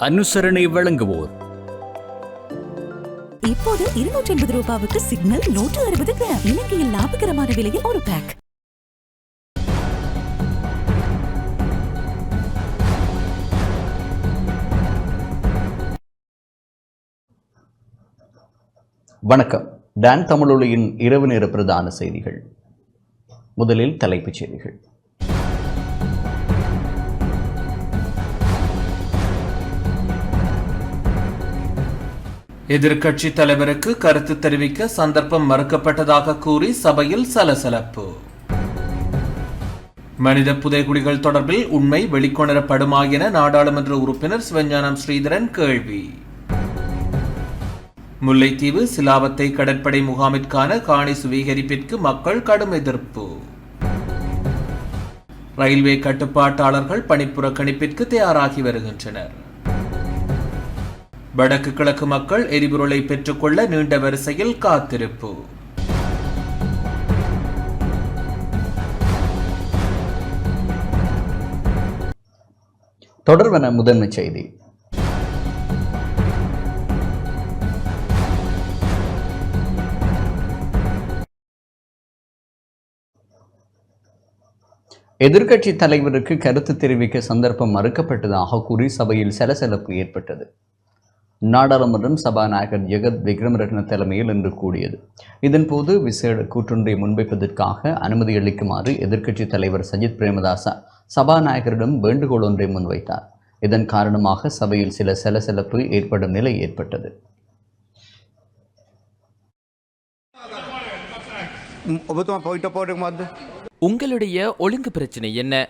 அனுசரணை வழங்குவோர். இப்போது 280 ரூபாவுக்கு சிக்னல் 160 கிராம். இலங்கையில் லாபகரமான விலையில் ஒரு பேக். வணக்கம். டான் தமிழொலியின் இரவு நேர பிரதான செய்திகள். முதலில் தலைப்புச் செய்திகள். எதிர்க்கட்சி தலைவருக்கு கருத்து தெரிவிக்க சந்தர்ப்பம் மறுக்கப்பட்டதாக கூறி சபையில் சலசலப்பு. மனித புதைகுழிகள் தொடர்பில் உண்மை வெளிக்கொணரப்படுமா என நாடாளுமன்ற உறுப்பினர் சிவஞானம் ஸ்ரீதரன் கேள்வி. முல்லைத்தீவு சிலாவத்தை கடற்படை முகாமிற்கான காணி சுவீகரிப்பிற்கு மக்கள் கடும் எதிர்ப்பு. ரயில்வே கட்டுப்பாட்டாளர்கள் பணிப்புறக்கணிப்பிற்கு தயாராகி வருகின்றனர். வடக்கு கிழக்கு மக்கள் எரிபொருளை பெற்றுக்கொள்ள நீண்ட வரிசையில் காத்திருப்பு. தொடர்வன முதன்மை செய்தி. எதிர்க்கட்சி தலைவருக்கு கருத்து தெரிவிக்க சந்தர்ப்பம் மறுக்கப்பட்டதாக கூறி சபையில் சலசலப்பு ஏற்பட்டது. நாடாளுமன்றம் சபாநாயகர் ஜெகத் விக்ரமரட்ன தலைமையில் இன்று கூடியது. இதன்போது விசேட கூற்றொன்றை முன்வைப்பதற்காக அனுமதி அளிக்குமாறு எதிர்க்கட்சி தலைவர் சஜித் பிரேமதாச சபாநாயகரிடம் வேண்டுகோள் ஒன்றை முன்வைத்தார். இதன் காரணமாக சபையில் சில சலசலப்பு ஏற்படும் நிலை ஏற்பட்டது. உங்களுடைய ஒழுங்கு பிரச்சனை என்ன?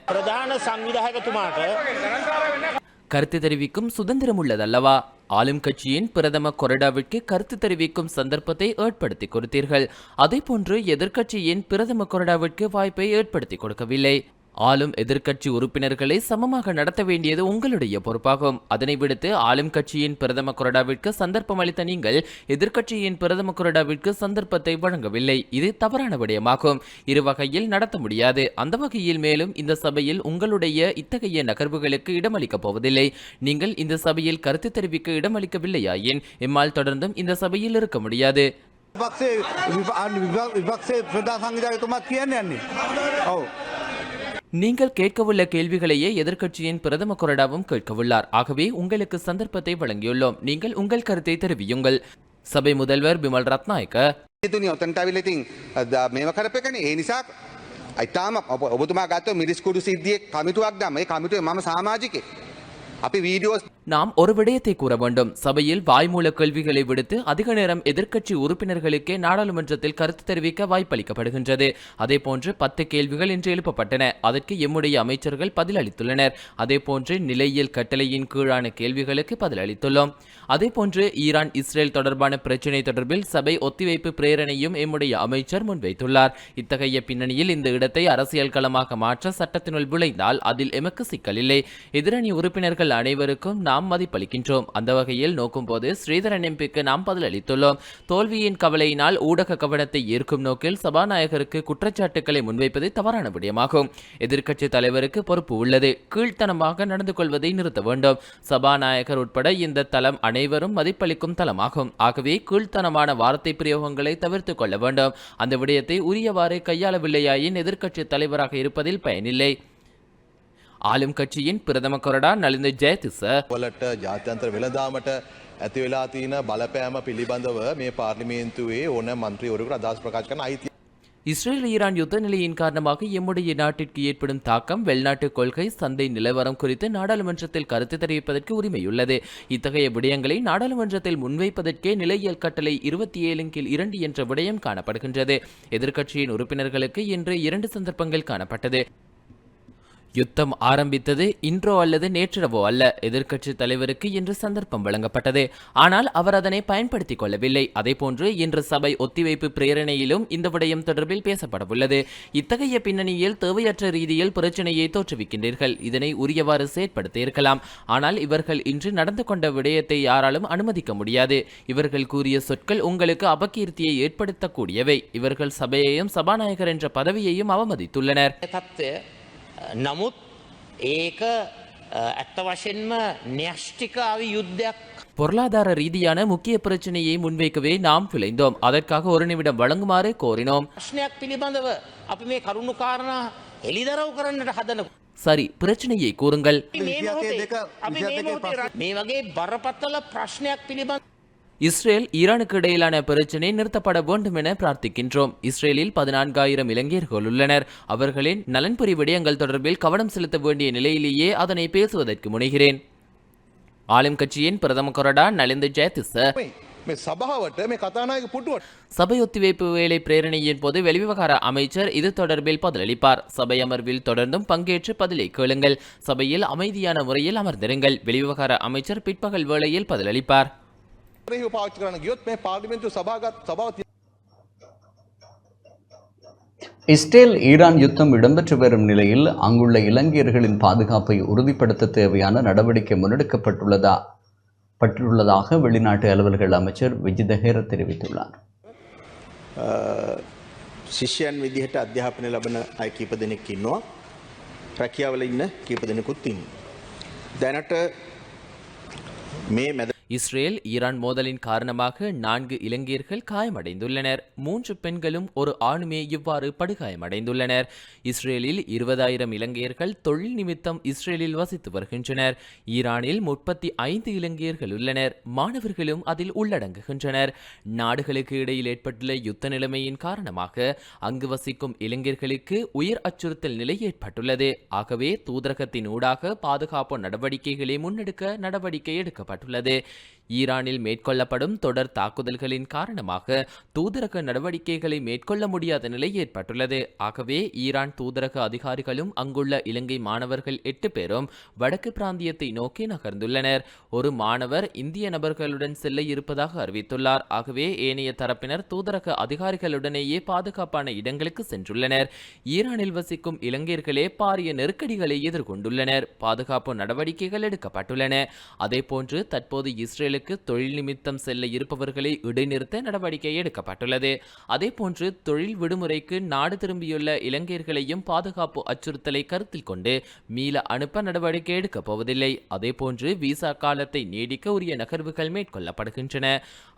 கருத்து தெரிவிக்கும் சுதந்திரம் உள்ளதல்லவா? ஆளும் கட்சியின் பிரதம கொறடாவிற்கு கருத்து தெரிவிக்கும் சந்தர்ப்பத்தை ஏற்படுத்தி கொடுத்தீர்கள். அதே போன்று எதிர்க்கட்சியின் பிரதம கொறடாவிற்கு வாய்ப்பை ஏற்படுத்தி கொடுக்கவில்லை. ஆளும் எதிர்க்கட்சி உறுப்பினர்களை சமமாக நடத்த வேண்டியது உங்களுடைய பொறுப்பாகும். அதனை விடுத்து ஆளும் கட்சியின் பிரதம கொறடாவிற்கு சந்தர்ப்பம் அளித்த நீங்கள் எதிர்க்கட்சியின் பிரதம கொறடாவிற்கு சந்தர்ப்பத்தை வழங்கவில்லை. இது தவறான விடயமாகும். இரு வகையில் நடத்த முடியாது. அந்த வகையில் மேலும் இந்த சபையில் உங்களுடைய இத்தகைய நகர்வுகளுக்கு இடமளிக்கப் போவதில்லை. நீங்கள் இந்த சபையில் கருத்து தெரிவிக்க இடமளிக்கவில்லையாயின் எம்மால் தொடர்ந்தும் இந்த சபையில் இருக்க முடியாது. நீங்கள் கேட்கவுள்ள கேள்விகளையே எதிர்க்கட்சியின் பிரதம கொறடாவும் கேட்கவுள்ளார். ஆகவே உங்களுக்கு சந்தர்ப்பத்தை வழங்கியுள்ளோம். நீங்கள் உங்கள் கருத்தை தெரிவியுங்கள். சபை முதல்வர் பிமல் ரத்நாயக்க நாம் ஒரு விடயத்தை கூற வேண்டும். சபையில் வாய்மூல கேள்விகளை விடுத்து அதிக நேரம் எதிர்க்கட்சி உறுப்பினர்களுக்கே நாடாளுமன்றத்தில் கருத்து தெரிவிக்க வாய்ப்பளிக்கப்படுகின்றது. அதே போன்று 10 கேள்விகள் இன்று எழுப்பப்பட்டன. அதற்கு எம்முடைய அமைச்சர்கள் பதில் அளித்துள்ளனர். அதே போன்று நிலையியல் கட்டளையின் கீழான கேள்விகளுக்கு பதில் அளித்துள்ளோம். அதே போன்று ஈரான் இஸ்ரேல் தொடர்பான பிரச்சினை தொடர்பில் சபை ஒத்திவைப்பு பிரேரணையும் எம்முடைய அமைச்சர் முன்வைத்துள்ளார். இத்தகைய பின்னணியில் இந்த இடத்தை அரசியல் களமாக மாற்ற சட்டத்தினுள் விளைந்தால் அதில் எமக்கு சிக்கலில்லை. எதிரணி உறுப்பினர்கள் அனைவருக்கும் நாம் மதிப்பளிக்கின்றோம். அந்த வகையில் நோக்கும் போது ஸ்ரீதரன் எம்பிக்கு நாம் பதில் அளித்துள்ளோம். தோல்வியின் கவலையினால் ஊடக கவனத்தை ஈர்க்கும் நோக்கில் சபாநாயகருக்கு குற்றச்சாட்டுக்களை முன்வைப்பது தவறான விடயமாகும். எதிர்க்கட்சி தலைவருக்கு பொறுப்பு உள்ளது. கீழ்த்தனமாக நடந்து கொள்வதை நிறுத்த வேண்டும். சபாநாயகர் உட்பட இந்த தளம் அனைவரும் மதிப்பளிக்கும் தளமாகும். ஆகவே கீழ்த்தனமான வார்த்தை பிரயோகங்களை தவிர்த்து கொள்ள வேண்டும். அந்த விடயத்தை உரியவாறு கையாளவில்லையாயின் எதிர்க்கட்சி தலைவராக இருப்பதில் பயனில்லை. ஆளும் கட்சியின் பிரதம கொறடா நலிந்த ஜெயதிச වලට ජාත්‍යන්තර වෙළඳාමට ඇති වෙලා තියෙන බලපෑම පිළිබඳව මේ පාර්ලිමේන්තුවේ ඕන මන්ත්‍රීවරයෙකුට අදහස් ප්‍රකාශ කරන අයිතිය. இஸ்ரேல் ஈரான் யுத்த நிலையின் காரணமாக எம்முடைய நாட்டிற்கு ஏற்படும் தாக்கம், வெளிநாட்டு கொள்கை, சந்தை நிலவரம் குறித்து நாடாளுமன்றத்தில் கருத்து தெரிவிப்பதற்கு உரிமையுள்ளது. இத்தகைய விடயங்களை நாடாளுமன்றத்தில் முன்வைப்பதற்கே நிலையியல் கட்டளை 27/2 என்ற விடயம் காணப்படுகின்றது. எதிர்க்கட்சியின் உறுப்பினர்களுக்கு இன்று 2 சந்தர்ப்பங்கள் காணப்பட்டது. யுத்தம் ஆரம்பித்தது இன்றோ அல்லது நேற்றிரவோ அல்ல. எதிர்க்கட்சி தலைவருக்கு இன்று சந்தர்ப்பம் வழங்கப்பட்டது. ஆனால் அவர் அதனை பயன்படுத்திக் கொள்ளவில்லை. அதேபோன்று இன்று சபை ஒத்திவைப்பு பிரேரணையிலும் இந்த விடயம் தொடர்பில் பேசப்படவுள்ளது. இத்தகைய பின்னணியில் தேவையற்ற ரீதியில் பிரச்சனையை தோற்றுவிக்கின்றீர்கள். இதனை உரியவாறு செயற்படுத்த இருக்கலாம். ஆனால் இவர்கள் இன்று நடந்து கொண்ட விடயத்தை யாராலும் அனுமதிக்க முடியாது. இவர்கள் கூறிய சொற்கள் உங்களுக்கு அபகீர்த்தியை ஏற்படுத்தக்கூடியவை. இவர்கள் சபையையும் சபாநாயகர் என்ற பதவியையும் அவமதித்துள்ளனர். නමුත් ඒක ඇත්ත වශයෙන්ම න්‍යෂ්ටිකාව යුද්ධයක් பொருளாதார ரீதியான முக்கிய பிரச்சனையை முன்வைக்கவே நாம் விளைந்தோம். அதற்காக ஒரு நிமிடம் வழங்குமாறு கோரினோம். ප්‍රශ්නයක් පිළිබඳව අපි මේ කරුණු කාරණා එළිදරව් කරන්නට හදන சரி, பிரச்சனையை கூறுங்கள். මේ වගේ බරපතල ප්‍රශ්නයක් පිළිබඳ இஸ்ரேல் ஈரானுக்கு இடையிலான பிரச்சினை நிறுத்தப்பட வேண்டும் என பிரார்த்திக்கின்றோம். இஸ்ரேலில் 14,000 இலங்கையர்கள் உள்ளனர். அவர்களின் நலன்புரி விடயங்கள் தொடர்பில் கவனம் செலுத்த வேண்டிய நிலையிலேயே அதனை பேசுவதற்கு முனைகிறேன். ஆளும் கட்சியின் பிரதம கொறடா நலிந்த ஜெயதிஸ මේ සභාවට මේ කතානායක පුටුවට சபை ஒத்திவைப்பு வேலை பிரேரணையின் போது வெளிவிவகார அமைச்சர் இது தொடர்பில் பதிலளிப்பார். சபை அமர்வில் தொடர்ந்தும் பங்கேற்று பதிலை கேளுங்கள். சபையில் அமைதியான முறையில் அமர்ந்திருங்கள். வெளிவிவகார அமைச்சர் பிற்பகல் வேளையில் பதிலளிப்பார். පාවිච්චි කරන්න ගියොත් මේ පාර්ලිමේන්තු සභාව இஸ்ரேல் ஈரான் யுத்தம் இடம்பெற்று வரும் நிலையில் அங்குள்ள இலங்கையர்களின் பாதுகாப்பை உறுதிப்படுத்த தேவையான நடவடிக்கை முன்னெடுக்கப்பட்டுள்ளதாக வெளிநாட்டு அலுவல்கள் அமைச்சர் விஜித ஹேர தெரிவித்துள்ளார். ශිෂ්‍යයන් විදිහට අධ්‍යාපනය ලබන අය කීප දෙනෙක් ඉන්නවා. රැකියාවල ඉන්න කීප දෙනෙකුත් ඉන්නවා. දැනට මේ මැද இஸ்ரேல் ஈரான் மோதலின் காரணமாக 4 இலங்கையர்கள் காயமடைந்துள்ளனர். 3 பெண்களும் ஒரு ஆணுமே இவ்வாறு படுகாயமடைந்துள்ளனர். இஸ்ரேலில் 20,000 இலங்கையர்கள் தொழில் நிமித்தம் இஸ்ரேலில் வசித்து வருகின்றனர். ஈரானில் 35 இலங்கையர்கள் உள்ளனர். மாணவர்களும் அதில் உள்ளடங்குகின்றனர். நாடுகளுக்கு இடையில் ஏற்பட்டுள்ள யுத்த நிலைமையின் காரணமாக அங்கு வசிக்கும் இலங்கையர்களுக்கு உயிர் அச்சுறுத்தல் நிலை ஏற்பட்டுள்ளது. ஆகவே தூதரகத்தின் ஊடாக பாதுகாப்பு நடவடிக்கைகளை முன்னெடுக்க நடவடிக்கை எடுக்கப்பட்டுள்ளது. ஈரானில் மேற்கொள்ளப்படும் தொடர் தாக்குதல்களின் காரணமாக தூதரக நடவடிக்கைகளை மேற்கொள்ள முடியாத நிலை ஏற்பட்டுள்ளது. ஆகவே ஈரான் தூதரக அதிகாரிகளும் அங்குள்ள இலங்கை மாணவர்கள் 8 பேரும் வடக்கு பிராந்தியத்தை நோக்கி நகர்ந்துள்ளனர். ஒரு மாணவர் இந்திய நபர்களுடன் செல்ல இருப்பதாக அறிவித்துள்ளார். ஆகவே ஏனைய தரப்பினர் தூதரக அதிகாரிகளுடனேயே பாதுகாப்பான இடங்களுக்கு சென்றுள்ளனர். ஈரானில் வசிக்கும் இலங்கையர்களே பாரிய நெருக்கடிகளை எதிர்கொண்டுள்ளனர். பாதுகாப்பு நடவடிக்கைகள் எடுக்கப்பட்டுள்ளன. அதேபோன்று தற்போது இஸ்ரேலுக்கு தொழில் நிமித்தம் செல்ல இருப்பவர்களை இடைநிறுத்த நடவடிக்கை எடுக்கப்பட்டுள்ளது. அதேபோன்று தொழில் விடுமுறைக்கு நாடு திரும்பியுள்ள இலங்கையர்களையும் பாதுகாப்பு அச்சுறுத்தலை கருத்தில் கொண்டு மீள அனுப்ப நடவடிக்கை எடுக்கப் போவதில்லை. அதேபோன்று விசா காலத்தை நீடிக்க உரிய நகர்வுகள் மேற்கொள்ளப்படுகின்றன.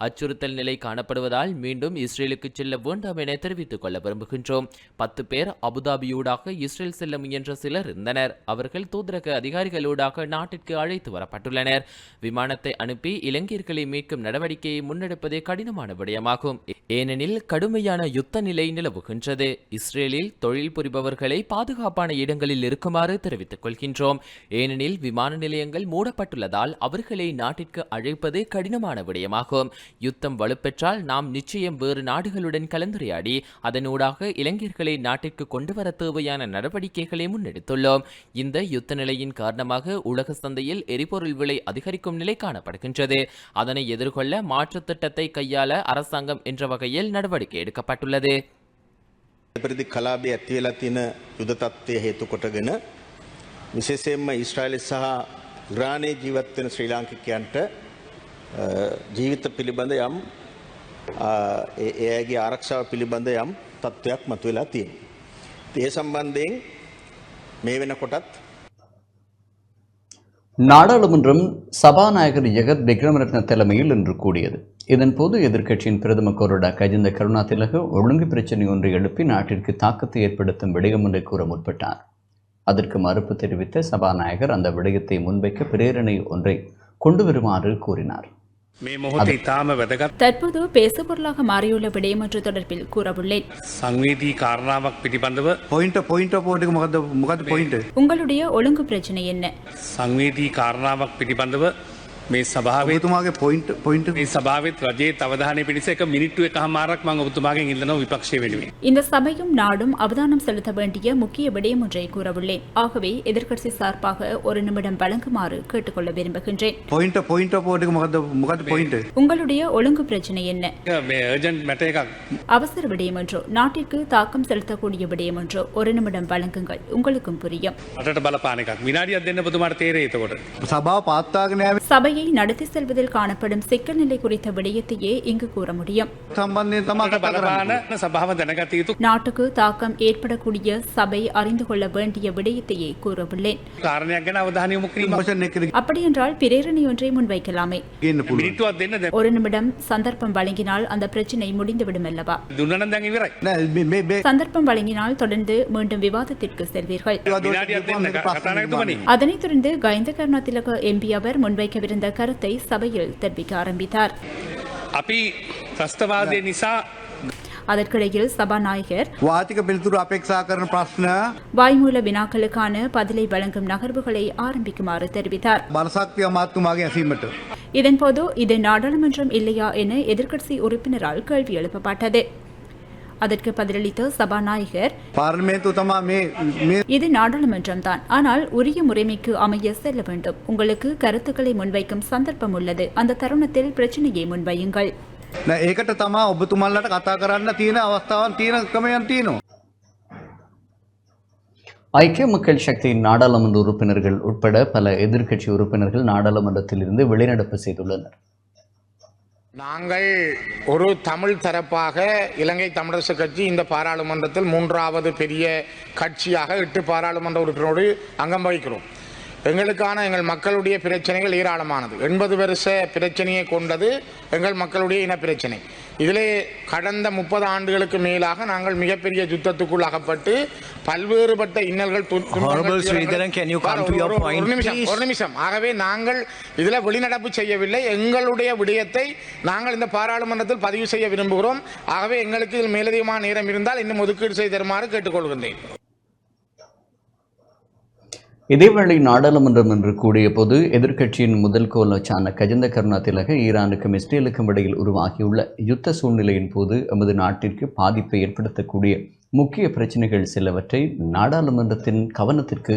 அச்சுறுத்தல் நிலை காணப்படுவதால் மீண்டும் இஸ்ரேலுக்கு செல்ல வேண்டாம் என தெரிவித்துக் கொள்ள விரும்புகின்றோம். 10 பேர் அபுதாபியூடாக இஸ்ரேல் செல்ல முயன்ற சிலர் இருந்தனர். அவர்கள் தூதரக அதிகாரிகளூடாக நாட்டிற்கு அழைத்து வரப்பட்டுள்ளனர். விமானத்தை அனுப்பி இலங்கையர்களை மீட்கும் நடவடிக்கையை முன்னெடுப்பதே கடினமான விடயமாகும். ஏனெனில் கடுமையான யுத்த நிலை நிலவுகின்றது. இஸ்ரேலில் தொழில் புரிபவர்களை பாதுகாப்பான இடங்களில் இருக்குமாறு தெரிவித்துக் கொள்கின்றோம். ஏனெனில் விமான நிலையங்கள் மூடப்பட்டுள்ளதால் அவர்களை நாட்டிற்கு அழைப்பது கடினமான விடயமாகும். யுத்தம் வலுப்பெற்றால் நாம் நிச்சயம் வேறு நாடுகளுடன் கலந்துரையாடி அதனூடாக இலங்கையர்களை நாட்டிற்கு கொண்டுவர தேவையான நடவடிக்கைகளை முன்னெடுத்துள்ளோம். இந்த யுத்த நிலையின் காரணமாக உலக சந்தையில் எரிபொருள் விலை அதிகரிக்கும் நிலை காணப்படுகின்றது. அதனை எதிர்கொள்ள மாற்று திட்டத்தை கையாள அரசாங்கம் என்ற வகையில் நடவடிக்கை எடுக்கப்பட்டுள்ளது. ප්‍රති කලාපයේ ඇති වෙලා තියෙන යුද තත්ත්වය හේතු කොටගෙන විශේෂයෙන්ම ඊශ්‍රායලය සහ ඉරානයේ ජීවත් වෙන ශ්‍රී ලාංකිකයන්ට ජීවිත පිළිබඳ යම් එයාගේ ආරක්ෂාව පිළිබඳ යම් තත්ත්වයක් මතුවලා තියෙනවා. ඒ සම්බන්ධයෙන් මේ වෙනකොටත් நாடாளுமன்றம் சபாநாயகர் ஜெகத் விக்ரமரத்ன தலைமையில் இன்று கூடியது. இதன்போது எதிர்க்கட்சியின் பிரதம கொறடா கஜிந்த கருணாதிலக ஒழுங்கு பிரச்சினை ஒன்றை எழுப்பி நாட்டிற்கு தாக்கத்தை ஏற்படுத்தும் விடயம் ஒன்றை கூற முற்பட்டார். அதற்கு மறுப்பு தெரிவித்த சபாநாயகர் அந்த விடயத்தை முன்வைக்க பிரேரணை ஒன்றை கொண்டு வருமாறு கூறினார். தற்போது பேசுபொருளாக மாறியுள்ள விடயம் ஒன்று தொடர்பில் கூறவுள்ளேன். සංවේදී කාරණාවක් පිළිබඳව உங்களுடைய ஒழுங்கு பிரச்சனை என்ன? සංවේදී කාරණාවක් පිළිබඳව මේ සභාවේ මේ සභාවෙත් රජයේ අවධානය පිණිස එක මිනිත්තු එකමාරක් මම ඔබතුමාගෙන් ඉල්ලනවා විපක්ෂය වෙනුවෙන්. இந்த சபையும் நாடும் அவதானம் செலுத்த வேண்டிய முக்கிய விடயம் ஒன்றை கூறவுள்ளேன். ஆகவே எதிர்க்கட்சி சார்பாக ஒரு நிமிடம் வழங்குமாறு கேட்டுக்கொள்ள விரும்புகின்றேன். உங்களுடைய ஒழுங்கு பிரச்சனை என்ன? මේ urgent matter එකක්. அவசர விடயம் ஒன்றோ நாட்டிற்கு தாக்கம் செலுத்தக்கூடிய விடயம் ஒன்றோ ஒரு நிமிடம் வழங்குங்கள், உங்களுக்கும் புரியும். රටට බලපාන එකක්. විනාඩියක් දෙන්න ඔබතුමාට තේරෙයි එතකොට. சபை சபையை நடத்தி செல்வதில் காணப்படும் சிக்கல் நிலை குறித்த விடயத்தையே இங்கு கூற முடியும். நாட்டுக்கு தாக்கம் ஏற்படக்கூடிய சபை அறிந்து கொள்ள வேண்டிய விடயத்தையே கூறவுள்ளேன். அப்படியென்றால் பிரேரணை ஒன்றை முன்வைக்கலாமே. ஒரு நிமிடம் சந்தர்ப்பம் வழங்கினால் அந்த பிரச்சினை முடிந்துவிடும் அல்லவா? சந்தர்ப்பம் வழங்கினால் தொடர்ந்து மீண்டும் விவாதத்திற்கு செல்வீர்கள். அதனைத் தொடர்ந்து கயந்த கருணாதிலக எம்பி அவர் முன்வைக்கவிருந்த கருத்தை சபையில் தெரிவிக்க ஆரம்பித்தார். அதற்கிடையில் சபாநாயகர் வாய்மூல வினாக்களுக்கான பதிலை வழங்கும் நகர்வுகளை ஆரம்பிக்குமாறு தெரிவித்தார். இதன்போது இது நாடாளுமன்றம் இல்லையா என எதிர்க்கட்சி உறுப்பினரால் கேள்வி எழுப்பப்பட்டது. அதற்கு பதிலளித்த சபாநாயகர், இது நாடாளுமன்றம் தான், ஆனால் உரிய முறைமைக்கு அமைய செல்ல வேண்டும். உங்களுக்கு கருத்துக்களை முன்வைக்கும் சந்தர்ப்பம் உள்ளது. அந்த தருணத்தில் பிரச்சனையை முன்வையுங்கள். ஐக்கிய மக்கள் சக்தியின் நாடாளுமன்ற உறுப்பினர்கள் உட்பட பல எதிர்க்கட்சி உறுப்பினர்கள் நாடாளுமன்றத்தில் இருந்து வெளிநடப்பு செய்துள்ளனர். நாங்கள் ஒரு தமிழ் தரப்பாக இலங்கை தமிழரசு கட்சி இந்த பாராளுமன்றத்தில் 3வது பெரிய கட்சியாக 8 பாராளுமன்ற உறுப்பினரோடு அங்கம் வகிக்கிறோம். எங்களுக்கான எங்கள் மக்களுடைய பிரச்சனைகள் ஏராளமானது. 80 வருஷ பிரச்சனையை கொண்டது எங்கள் மக்களுடைய இன பிரச்சனை. இதிலே கடந்த 30 ஆண்டுகளுக்கு மேலாக நாங்கள் மிகப்பெரிய யுத்தத்துக்குள் அகப்பட்டு பல்வேறுபட்ட இன்னல்கள். ஒரு நிமிஷம். ஆகவே நாங்கள் இதில் வெளிநடப்பு செய்யவில்லை. எங்களுடைய விடயத்தை நாங்கள் இந்த பாராளுமன்றத்தில் பதிவு செய்ய விரும்புகிறோம். ஆகவே எங்களுக்கு இதில் மேலதிகமான நேரம் இருந்தால் இன்னும் ஒதுக்கீடு செய்து தருமாறு கேட்டுக்கொள்கின்றேன். இதேவேளை நாடாளுமன்றம் என்று கூடிய போது எதிர்க்கட்சியின் முதல் கோலச்சான கஜந்த கருணாதிலக ஈரானுக்கும் இஸ்ரேலுக்கும் இடையில் உருவாகியுள்ள யுத்த சூழ்நிலையின் போது எமது நாட்டிற்கு பாதிப்பை ஏற்படுத்தக்கூடிய முக்கிய பிரச்சனைகள் சிலவற்றை நாடாளுமன்றத்தின் கவனத்திற்கு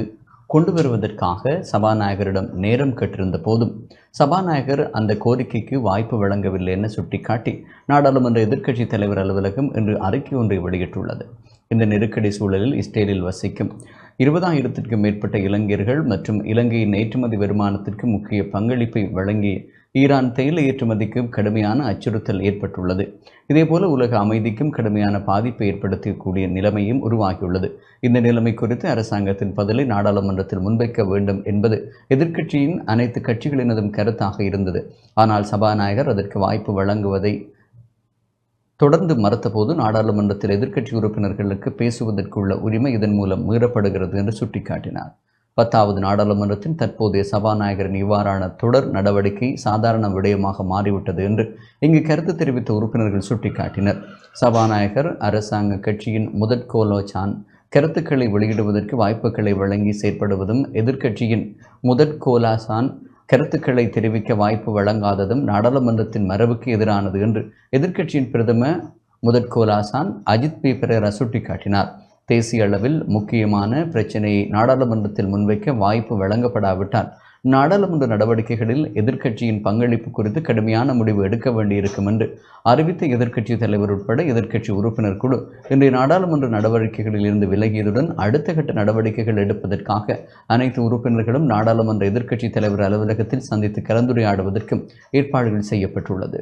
கொண்டு வருவதற்காக சபாநாயகரிடம் நேரம் கேட்டிருந்த போதும் சபாநாயகர் அந்த கோரிக்கைக்கு வாய்ப்பு வழங்கவில்லை என சுட்டிக்காட்டி நாடாளுமன்ற எதிர்க்கட்சித் தலைவர் அலுவலகம் இன்று அறிக்கை ஒன்றை வெளியிட்டுள்ளது. இந்த நெருக்கடி சூழலில் இஸ்ரேலில் வசிக்கும் 20,000க்கும் மேற்பட்ட இளைஞர்கள் மற்றும் இலங்கையின் ஏற்றுமதி வருமானத்திற்கு முக்கிய பங்களிப்பை வழங்கிய ஈரான் தேயிலை ஏற்றுமதிக்கு கடுமையான அச்சுறுத்தல் ஏற்பட்டுள்ளது. இதேபோல உலக அமைதிக்கும் கடுமையான பாதிப்பை ஏற்படுத்தக்கூடிய நிலைமையும் உருவாகியுள்ளது. இந்த நிலைமை குறித்து அரசாங்கத்தின் பதிலை நாடாளுமன்றத்தில் முன்வைக்க வேண்டும் என்பது எதிர்க்கட்சியின் அனைத்து கட்சிகளினதும் கருத்தாக இருந்தது. ஆனால் சபாநாயகர் அதற்கு வாய்ப்பு வழங்குவதை தொடர்ந்து மறுத்தபோது நாடாளுமன்றத்தில் எதிர்க்கட்சி உறுப்பினர்களுக்கு பேசுவதற்குள்ள உரிமை இதன் மூலம் மீறப்படுகிறது என்று சுட்டிக்காட்டினார். 10வது நாடாளுமன்றத்தின் தற்போதைய சபாநாயகரின் இவ்வாறான தொடர் நடவடிக்கை சாதாரண விடயமாக மாறிவிட்டது என்று இங்கு கருத்து தெரிவித்த உறுப்பினர்கள் சுட்டிக்காட்டினர். சபாநாயகர் அரசாங்க கட்சியின் முதற்கோலோச்சான் கருத்துக்களை வெளியிடுவதற்கு வாய்ப்புகளை வழங்கி செயற்படுவதும் எதிர்க்கட்சியின் முதற்கோலாசான் கருத்துக்களை தெரிவிக்க வாய்ப்பு வழங்காததும் நாடாளுமன்றத்தின் மரபுக்கு எதிரானது என்று எதிர்க்கட்சியின் பிரதம முதற்கோலாசான் அஜித் பி பெரேரா சுட்டிக்காட்டினார். தேசிய அளவில் முக்கியமான பிரச்சினையை நாடாளுமன்றத்தில் முன்வைக்க வாய்ப்பு வழங்கப்படாவிட்டால் நாடாளுமன்ற நடவடிக்கைகளில் எதிர்க்கட்சியின் பங்களிப்பு குறித்து கடுமையான முடிவு எடுக்க வேண்டியிருக்கும் என்று அறிவித்த எதிர்க்கட்சி தலைவர் உட்பட எதிர்க்கட்சி உறுப்பினர் குழு இன்றைய நாடாளுமன்ற நடவடிக்கைகளில் இருந்து விலகியதுடன் அடுத்த கட்ட நடவடிக்கைகள் எடுப்பதற்காக அனைத்து உறுப்பினர்களும் நாடாளுமன்ற எதிர்க்கட்சி தலைவர் அலுவலகத்தில் சந்தித்து கலந்துரையாடுவதற்கும் ஏற்பாடுகள் செய்யப்பட்டுள்ளது.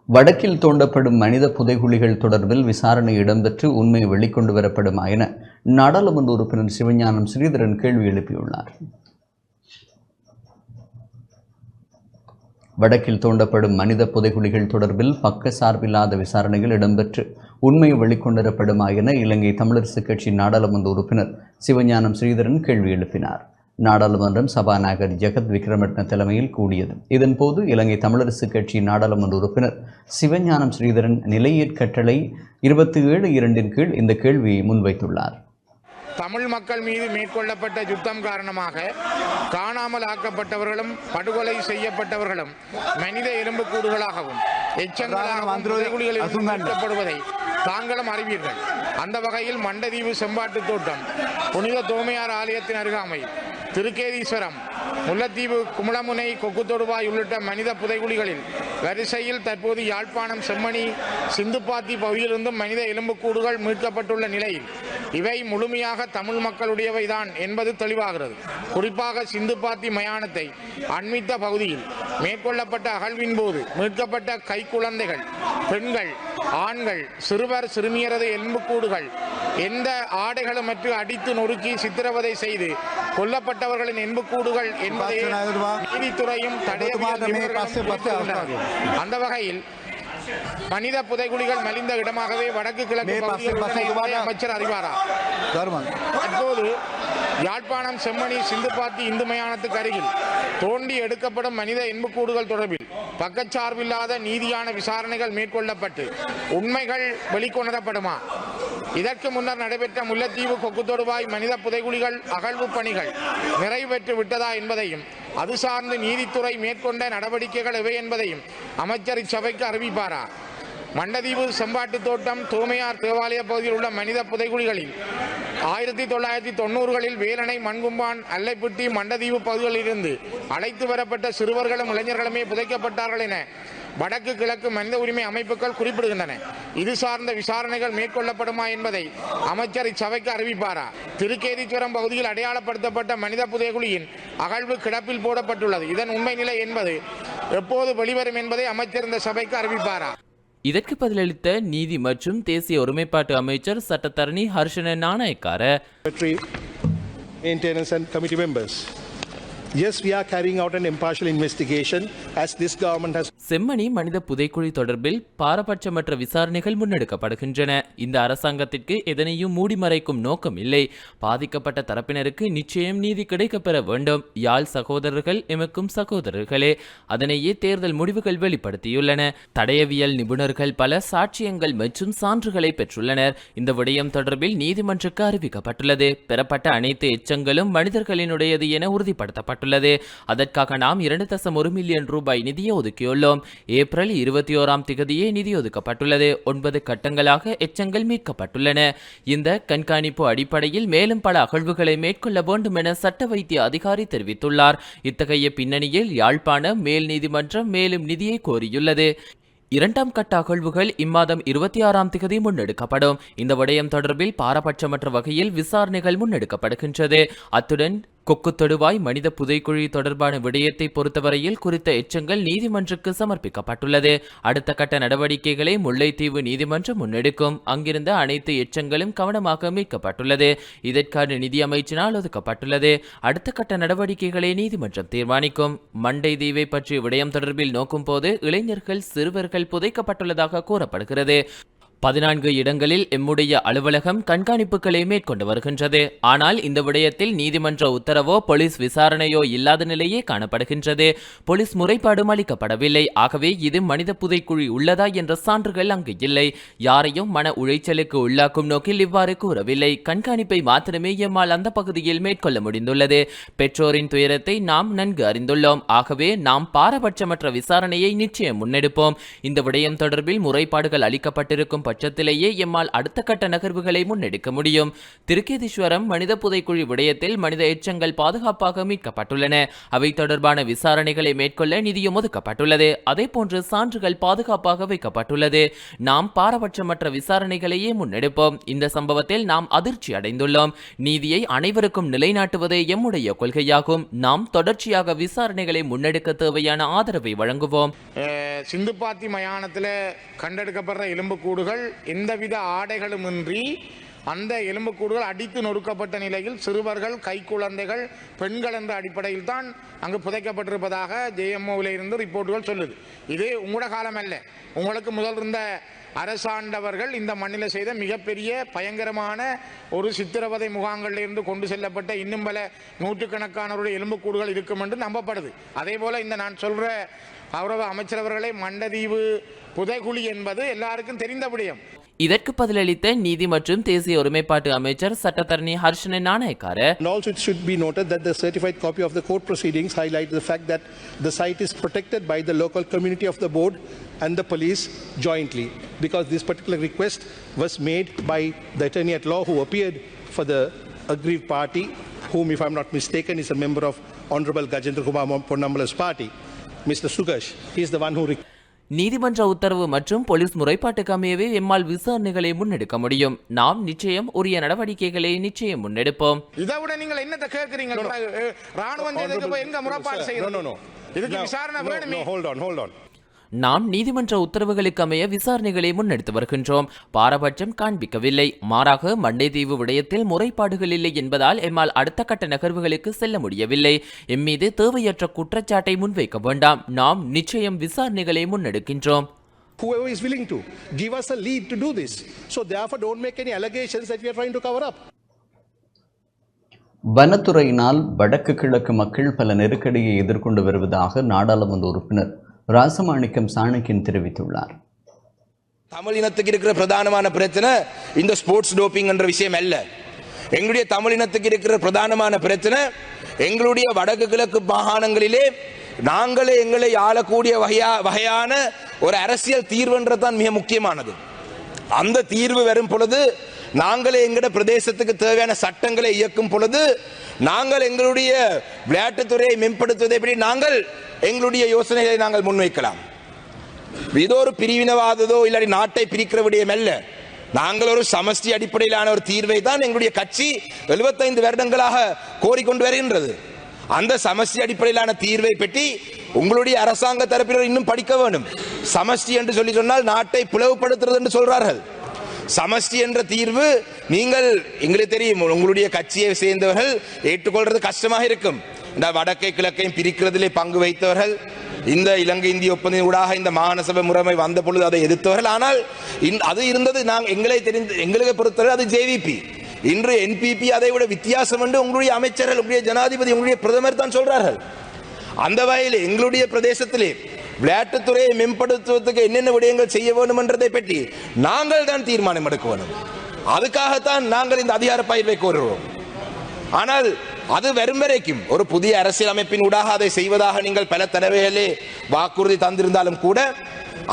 வடக்கில் தோண்டப்படும் மனித புதைகுழிகள் தொடர்பில் விசாரணை இடம்பெற்று உண்மை வெளிக்கொண்டு வரப்படுமா என நாடாளுமன்ற உறுப்பினர் சிவஞானம் ஸ்ரீதரன் கேள்வி எழுப்பியுள்ளார். வடக்கில் தோண்டப்படும் மனித புதைகுழிகள் தொடர்பில் பக்க சார்பில்லாத விசாரணைகள் இடம்பெற்று உண்மை வெளிக்கொண்டுவரப்படுமா என இலங்கை தமிழரசு கட்சி நாடாளுமன்ற உறுப்பினர் சிவஞானம் ஸ்ரீதரன் கேள்வி எழுப்பினார். நாடாளுமன்றம் சபாநாயகர் ஜெகத் விக்ரமரட்ன தலைமையில் கூடியது. இதன்போது இலங்கை தமிழரசு கட்சி நாடாளுமன்ற உறுப்பினர் சிவஞானம் ஸ்ரீதரன் நிலையற்கட்டளை 27(2) கீழ் இந்த கேள்வியை முன்வைத்துள்ளார். தமிழ் மக்கள் மீது மேற்கொள்ளப்பட்ட யுத்தம் காரணமாக காணாமல் ஆக்கப்பட்டவர்களும் படுகொலை செய்யப்பட்டவர்களும் மனித எலும்புக்கூடுகளாகவும் எச்சங்களாகப்படுவதை தாங்களும் அறிவீர்கள். அந்த வகையில் மண்டதீவு செம்பாட்டு தோட்டம், புனித தோமையார் ஆலயத்தின் அருகாமை, திருக்கேதீஸ்வரம், முல்லைத்தீவு குமுளமுனை கொக்குத்தொடுவாய் உள்ளிட்ட மனித புதைகுழிகளில் வரிசையில் தற்போது யாழ்ப்பாணம் செம்மணி சிந்துப்பாத்தி பகுதியிலிருந்தும் மனித எலும்புக்கூடுகள் மீட்கப்பட்டுள்ள நிலையில் இவை முழுமையாக தமிழ் மக்களுடையவைதான் என்பது தெளிவாகிறது. குறிப்பாக சிந்துப்பாத்தி மயானத்தை அண்மித்த பகுதியில் மேற்கொள்ளப்பட்ட அகழ்வின் போது மீட்கப்பட்ட கைக்குழந்தைகள், பெண்கள், ஆண்கள், சிறுவர் சிறுமியரது எலும்புக்கூடுகள் எந்த ஆடைகளுமற்று அடித்து நொறுக்கி சித்திரவதை செய்து கொல்லப்பட்டவர்களின் எலும்புக்கூடுகள் என்பதை நீதித்துறையும் அந்த வகையில் மனித புதைகுழிகள் மலிந்த இடமாகவே வடக்கு கிழக்கு பகுதியில் அமைச்சர் அறிவாரா? தற்போது யாழ்ப்பாணம் செம்மணி சிந்துப்பாத்தி இந்து மயானத்துக்கு அருகில் தோண்டி எடுக்கப்படும் மனித எலும்புக்கூடுகள் தொடர்பில் பக்கச்சார்பில்லாத நீதியான விசாரணைகள் மேற்கொள்ளப்பட்டு உண்மைகள் வெளிக்கொணரப்படுமா? இதற்கு முன்னர் நடைபெற்ற முல்லைத்தீவு கொக்குத்தொடுவாய் மனித புதைகுழிகள் அகழ்வு பணிகள் நிறைவேற்று விட்டதா என்பதையும் அது சார்ந்து நீதித்துறை மேற்கொண்ட நடவடிக்கைகள் எவை என்பதையும் அமைச்சர் இச்சபைக்கு அறிவிப்பாரா? மண்டதீவு செம்பாட்டு தோட்டம் தோமையார் தேவாலய பகுதியில் உள்ள மனித புதைகுழிகளில் 1990களில் வேலணை, மண்கும்பான், அல்லைப்பிட்டி, மண்டதீவு பகுதிகளிலிருந்து அழைத்து வரப்பட்ட சிறுவர்களும் இளைஞர்களுமே புதைக்கப்பட்டார்கள் என வடக்கு கிழக்கு மனித உரிமை அமைப்புகள் குறிப்பிடுகின்றன. இது சார்ந்த விசாரணைகள் மேற்கொள்ளப்படுமா என்பதை அமைச்சர் இச்சபைக்கு அறிவிப்பாரா? திருக்கேதீஸ்வரம் பகுதியில் அடையாளப்படுத்தப்பட்ட மனித புதைகுழியின் அகழ்வு கிடப்பில் போடப்பட்டுள்ளது. இதன் உண்மை நிலை என்பது எப்போது வெளிவரும் என்பதை அமைச்சர் இந்த சபைக்கு அறிவிப்பாரா? இதற்கு பதிலளித்த நீதி மற்றும் தேசிய ஒருமைப்பாட்டு அமைச்சர் சட்டத்தரணி Harshana Nanayakkara, Yes, we are carrying out an impartial investigation as this government has. Chemmani மனித புதைக்குழி தொடர்பில் பாரபட்சமற்ற விசாரணைகள் முன்னெடுக்கப்படுகின்றன. இந்த அரசாங்கத்திற்கு எதனையும் மூடி மறைக்கும் நோக்கம் இல்லை. பாதிக்கப்பட்ட தரப்பினருக்கு நிச்சயம் நீதி கிடைக்கப்பெற வேண்டும். யாழ் சகோதரர்கள் எமக்கும் சகோதரர்களே. அதனையே தேர்தல் முடிவுகள் வெளிப்படுத்தியுள்ளன. தடயவியல் நிபுணர்கள் பல சாட்சியங்கள் மற்றும் சான்றுகளை பெற்றுள்ளனர். இந்த விடயம் தொடர்பில் நீதிமன்றக்கு அறிவிக்கப்பட்டுள்ளது. பெறப்பட்ட அனைத்து எச்சங்களும் மனிதர்களினுடையது என உறுதிப்படுத்தப்பட்டுள்ளது. அதற்காக நாம் 2.1 மில்லியன் ரூபாய் நிதியை ஒதுக்கியுள்ளோம். ஏப்ரல் 21 நிதி ஒதுக்கப்பட்டுள்ளது. 9 கட்டங்களாக எச்சங்கள் மீட்கப்பட்டுள்ளன. இந்த கண்காணிப்பு அடிப்படையில் மேலும் பல அகழ்வுகளை மேற்கொள்ள வேண்டும் என சட்ட வைத்திய அதிகாரி தெரிவித்துள்ளார். இத்தகைய பின்னணியில் யாழ்ப்பாணம் மேல் நீதிமன்றம் மேலும் நிதியை கோரியுள்ளது. 2ஆம் கட்ட அகழ்வுகள் இம்மாதம் 26 முன்னெடுக்கப்படும். இந்த விடயம் தொடர்பில் பாரபட்சமற்ற வகையில் விசாரணைகள் முன்னெடுக்கப்படுகின்றது. அத்துடன் கொக்குத்தொடுவாய் மனித புதைக்குழி தொடர்பான விடயத்தை பொறுத்தவரையில் குறித்த எச்சங்கள் நீதிமன்றக்கு சமர்ப்பிக்கப்பட்டுள்ளது. அடுத்த கட்ட நடவடிக்கைகளை முல்லைத்தீவு நீதிமன்றம் முன்னெடுக்கும். அங்கிருந்த அனைத்து எச்சங்களும் கவனமாக மீட்கப்பட்டுள்ளது. இதற்கான நிதி அமைச்சினால் ஒதுக்கப்பட்டுள்ளது. அடுத்த கட்ட நடவடிக்கைகளை நீதிமன்றம் தீர்மானிக்கும். மண்டை தீவை பற்றிய விடயம் தொடர்பில் நோக்கும் போது இளைஞர்கள், சிறுவர்கள் புதைக்கப்பட்டுள்ளதாக கூறப்படுகிறது. 14 இடங்களில் எம்முடைய அலுவலகம் கண்காணிப்புகளை மேற்கொண்டு வருகின்றது. ஆனால் இந்த விடயத்தில் நீதிமன்ற உத்தரவோ போலீஸ் விசாரணையோ இல்லாத நிலையே காணப்படுகின்றது. போலீஸ் முறைப்பாடும் அளிக்கப்படவில்லை. ஆகவே இது மனித புதைக்குழி உள்ளதா என்ற சான்றுகள் அங்கு இல்லை. யாரையும் மன உளைச்சலுக்கு உள்ளாக்கும் நோக்கில் இவ்வாறு கூறவில்லை. கண்காணிப்பை மாத்திரமே எம்மால் அந்த பகுதியில் மேற்கொள்ள முடிந்துள்ளது. பெற்றோரின் துயரத்தை நாம் நன்கு அறிந்துள்ளோம். ஆகவே நாம் பாரபட்சமற்ற விசாரணையை நிச்சயம் முன்னெடுப்போம். இந்த விடயம் தொடர்பில் முறைப்பாடுகள் அளிக்கப்பட்டிருக்கும் பட்சத்திலேயே எம்மால் அடுத்த கட்ட நகர்வுகளை முன்னெடுக்க முடியும். திருக்கேதீஸ்வரம் மனித புதைக்குழி விடயத்தில் மனித எச்சங்கள் பாதுகாப்பாக மீட்கப்பட்டுள்ளன. அவை தொடர்பான விசாரணைகளை மேற்கொள்ள நிதியும் ஒதுக்கப்பட்டுள்ளது. அதேபோன்று சான்றுகள் பாதுகாப்பாக வைக்கப்பட்டுள்ளது. நாம் பாரபட்சமற்ற விசாரணைகளையே முன்னெடுப்போம். இந்த சம்பவத்தில் நாம் அதிர்ச்சி அடைந்துள்ளோம். நீதியை அனைவருக்கும் நிலைநாட்டுவதே எம்முடைய கொள்கையாகும். நாம் தொடர்ச்சியாக விசாரணைகளை முன்னெடுக்க தேவையான ஆதரவை வழங்குவோம். சிந்துப்பாத்தி மயானத்தில் கண்டெடுக்கப்படுற எலும்புக்கூடுகள் எந்தவித ஆடைகளுமின்றி அந்த எலும்புக்கூடுகள் அடித்து நொறுக்கப்பட்ட நிலையில் சிறுவர்கள், கைக்குழந்தைகள், பெண்கள் என்ற அடிப்படையில் தான் அங்கு புதைக்கப்பட்டிருப்பதாக ஜேஎம்ஓவில் இருந்து ரிப்போர்ட்டுகள் சொல்லுது. இது உங்களோட காலம் அல்ல. உங்களுக்கு முதல் இருந்த அரசாண்டவர்கள் இந்த மண்ணில் செய்த மிகப்பெரிய பயங்கரமான ஒரு சித்திரவதை முகாம்களிலிருந்து கொண்டு செல்லப்பட்ட இன்னும் பல நூற்றுக்கணக்கானவருடைய எலும்புக்கூடுகள் இருக்கும் என்று நம்பப்படுது. அதே போல இந்த நான் சொல்ற கௌரவ அமைச்சரவர்களை மண்டதீவு புதைகுழி என்பது எல்லாருக்கும் தெரிந்த விடயம். இதற்கு பதிலளித்த நீதி மற்றும் தேசிய ஒருமைப்பாட்டு அமைச்சர் சட்டத்தரணி Harshana Nanayakkara, Also it should be noted that the certified copy of the court proceedings highlights the fact that the site is protected by the local community of the board and the police jointly, because this particular request was made by the attorney at law who appeared for the aggrieved party, whom, if I'm not mistaken, is a member of Honorable Gajendra Kumar Ponnambala's party, Mr. Sugash. He is the one who... நீதிமன்ற உத்தரவு மற்றும் police முறைப்பாட்டுக்கு அமையவே எம்மால் விசாரணைகளை முன்னெடுக்க முடியும். நாம் நிச்சயம் உரிய நடவடிக்கைகளை நிச்சயம் முன்னெடுப்போம். இதை விட நீங்கள் என்னத்தை கேட்கிறீங்க? ராணுவம் எங்க முறைப்பாடு செய்யணும்? இதுக்கு விசாரணை வேணுமே. Hold on. நாம் நீதிமன்ற உத்தரவுகளுக்கு அமைய விசாரணைகளை முன்னெடுத்து வருகின்றோம். பாரபட்சம் காண்பிக்கவில்லை. மாறாக மண்டைதீவு விடயத்தில் முறைப்பாடுகள் இல்லை என்பதால் எம்மால் அடுத்த கட்ட நகர்வுகளுக்கு செல்ல முடியவில்லை. எம்மீது தேவையற்ற குற்றச்சாட்டை முன்வைக்க வேண்டாம். நாம் நிச்சயம் விசாரணைகளை முன்னெடுக்கின்றோம். Whoever is willing to give us a lead to do this. So therefore don't make any allegations that we are trying to cover up. வனத்துறையினால் வடக்கு கிழக்கு மக்கள் பல நெருக்கடியை எதிர்கொண்டு வருவதாக நாடாளுமன்ற உறுப்பினர் ராசமாணிக்கம் சாணக்கியன் தெரிவித்துள்ளார். தமிழ் இனத்துக்கு இருக்கிற பிரதானமான பிரச்சனை இந்த ஸ்போர்ட்ஸ் டோப்பிங் என்ற விஷயம் அல்ல. எங்களுடைய தமிழ் இனத்துக்கு இருக்கிற பிரதானமான பிரச்சனை எங்களுடைய வடக்கு கிழக்கு மாகாணங்களிலே நாங்களே எங்களை ஆளக்கூடிய வகையான ஒரு அரசியல் தீர்வுன்றதான் மிக முக்கியமானது. அந்த தீர்வு வரும் பொழுது நாங்களே எங்களுடைய பிரதேசத்துக்கு தேவையான சட்டங்களை இயக்கும் பொழுது நாங்கள் எங்களுடைய விளையாட்டுத்துறையை மேம்படுத்துவதை பற்றி நாங்கள் எங்களுடைய யோசனைகளை நாங்கள் முன்வைக்கலாம். இதோ ஒரு பிரிவினவாததோ இல்லாட்டி நாட்டை பிரிக்கிற விடயம் அல்ல. நாங்கள் ஒரு சமஷ்டி அடிப்படையிலான ஒரு தீர்வை தான் எங்களுடைய கட்சி 75 வருடங்களாக கோரிக்கொண்டு வருகின்றது. அந்த சமஷ்டி அடிப்படையிலான தீர்வை பற்றி உங்களுடைய அரசாங்க தரப்பினர் இன்னும் படிக்க வேண்டும். சமஷ்டி என்று சொல்லி சொன்னால் நாட்டை பிளவுபடுத்துறது என்று சொல்றார்கள். சமஷ்டி என்ற தீர்வு நீங்கள் எங்களுக்கு தெரியும், உங்களுடைய கட்சியை சேர்ந்தவர்கள் ஏற்றுக்கொள்றது கஷ்டமாக இருக்கும். இந்த வடக்கை கிழக்கையும் பிரிக்கிறதிலே பங்கு வைத்தவர்கள், இந்த இலங்கை இந்திய ஒப்பந்தத்தின் ஊடாக இந்த மாகாண சபை முறைமை வந்த பொழுது அதை எதிர்த்தவர்கள். ஆனால் அது இருந்தது எங்களுக்கு பொறுத்தவரை அது ஜேவிபி. இன்று என்பிபி அதை விட வித்தியாசம் என்று உங்களுடைய அமைச்சர்கள், உங்களுடைய ஜனாதிபதி, உங்களுடைய பிரதமர் தான் சொல்றார்கள். அந்த வகையில் எங்களுடைய பிரதேசத்திலே விளையாட்டுத்துறையை மேம்படுத்துவதற்கு என்னென்ன விடயங்கள் செய்ய வேண்டும் என்றதை பற்றி நாங்கள் தான் தீர்மானம் எடுக்க வேண்டும். அதுக்காகத்தான் நாங்கள் இந்த அதிகார பயிர்வை கோருகிறோம். ஆனால் அது வரும் வரைக்கும் ஒரு புதிய அரசியல் அமைப்பின் ஊடாக அதை செய்வதாக நீங்கள் பல தடவைகளே வாக்குறுதி தந்திருந்தாலும் கூட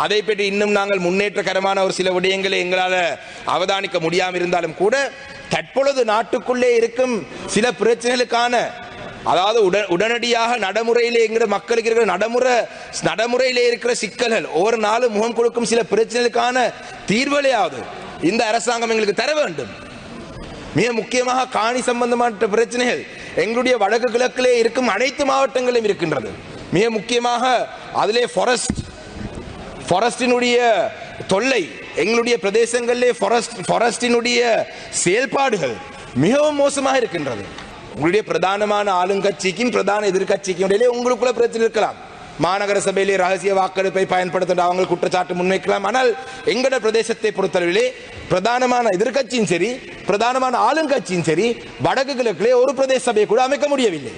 அதை பற்றி இன்னும் நாங்கள் முன்னேற்றகரமான ஒரு சில விடயங்களை எங்களால் அவதானிக்க முடியாமல் இருந்தாலும் கூட தற்பொழுது நாட்டுக்குள்ளே இருக்கும் சில பிரச்சனைகளுக்கான, அதாவது உடனடியாக நடைமுறையிலே என்கிற மக்களுக்கு இருக்கிற நடைமுறையிலே இருக்கிற சிக்கல்கள், ஒவ்வொரு நாளும் முகம் கொடுக்கும் சில பிரச்சனைகளுக்கான தீர்வுகளையாவது இந்த அரசாங்கம் எங்களுக்கு தர வேண்டும். மிக முக்கியமாக காணி சம்பந்தமான பிரச்சனைகள் எங்களுடைய வடக்கு கிழக்கிலே இருக்கும் அனைத்து மாவட்டங்களிலும் இருக்கின்றது. மிக முக்கியமாக அதிலே ஃபாரஸ்டினுடைய தொல்லை, எங்களுடைய பிரதேசங்களிலே ஃபாரஸ்டினுடைய செயல்பாடுகள் மிகவும் மோசமாக இருக்கின்றது. உங்களுடைய பிரதானமான ஆளுங்கட்சிக்கும் பிரதான எதிர்கட்சிக்கும் இடையிலே உங்களுக்குள்ள பிரச்சனை இருக்கலாம். மாநகர சபையிலே ரகசிய வாக்கெடுப்பை பயன்படுத்த அவங்க குற்றச்சாட்டு முன்வைக்கலாம். ஆனால் எங்கட பிரதேசத்தை பொறுத்தளவிலே பிரதானமான எதிர்கட்சியும் சரி, பிரதானமான ஆளுங்கட்சியும் சரி, வடக்கு கிழக்கிலே ஒரு பிரதேச சபையை கூட அமைக்க முடியவில்லை.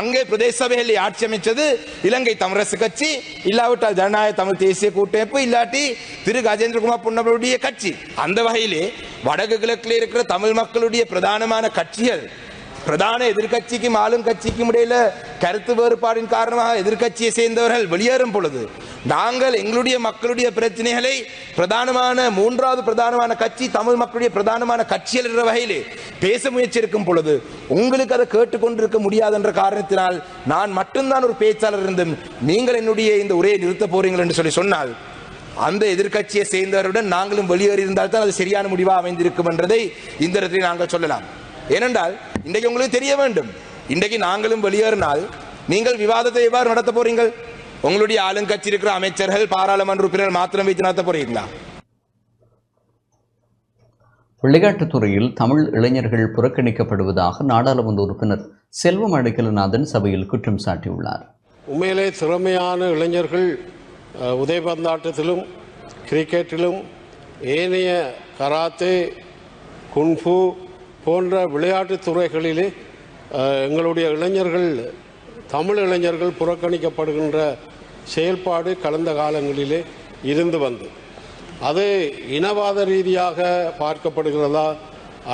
அங்கே பிரதேச சபைகளில் ஆட்சி அமைச்சது இலங்கை தமிழரசு கட்சி, இல்லாவிட்டால் ஜனநாயக தமிழ் தேசிய கூட்டமைப்பு, இல்லாட்டி திரு கஜேந்திரகுமார் பொன்னம்பலனுடைய கட்சி. அந்த வகையிலே வடக்கு கிழக்கிலே இருக்கிற தமிழ் மக்களுடைய பிரதானமான கட்சிகள் பிரதான எதிர்கட்சிக்கும் ஆளுங்கட்சிக்கும் இடையில கருத்து வேறுபாடின் காரணமாக எதிர்கட்சியை சேர்ந்தவர்கள் வெளியேறும் பொழுது நாங்கள் எங்களுடைய மக்களுடைய பிரச்சனைகளை பிரதானமான மூன்றாவது பிரதானமான கட்சி தமிழ் மக்களுடைய பிரதானமான கட்சிகள் என்ற வகையிலே பேச முயற்சிக்கும் பொழுது உங்களுக்கு அதை கேட்டுக்கொண்டிருக்க முடியாது என்ற காரணத்தினால் நான் மட்டும்தான் ஒரு பேச்சாளர் இருந்தும் நீங்கள் என்னுடைய இந்த உரையை நிறுத்த போறீங்கள் என்று சொன்னால் அந்த எதிர்கட்சியை சேர்ந்தவருடன் நாங்களும் வெளியேறி இருந்தால் தான் அது சரியான முடிவாக அமைந்திருக்கும் என்றதை இந்த இடத்தில் நாங்கள் சொல்லலாம். ஏனென்றால் இன்றைக்கு உங்களுக்கு தெரிய வேண்டும், இன்றைக்கு நாங்களும் வெளியேறினால் நீங்கள் விவாதத்தை எவ்வாறு நடத்த போறீங்கள்? உங்களுடைய ஆளுங்கட்சி இருக்கிற அமைச்சர்கள், பாராளுமன்ற உறுப்பினர் மாத்திரம் வைத்து நடத்த போறீங்களா? விளையாட்டுத்துறையில் தமிழ் இளைஞர்கள் புறக்கணிக்கப்படுவதாக நாடாளுமன்ற உறுப்பினர் செல்வம் அடைக்கலநாதன் சபையில் குற்றம் சாட்டியுள்ளார். உண்மையிலே திறமையான இளைஞர்கள் உதைபந்தாட்டத்திலும் கிரிக்கெட்டிலும் ஏனைய கராத்தே, குன்ஃபு போன்ற விளையாட்டுத் துறைகளிலே எங்களுடைய இளைஞர்கள், தமிழ் இளைஞர்கள் புறக்கணிக்கப்படுகின்ற செயல்பாடு கடந்த காலங்களிலே இருந்து வந்து அது இனவாத ரீதியாக பார்க்கப்படுகிறதா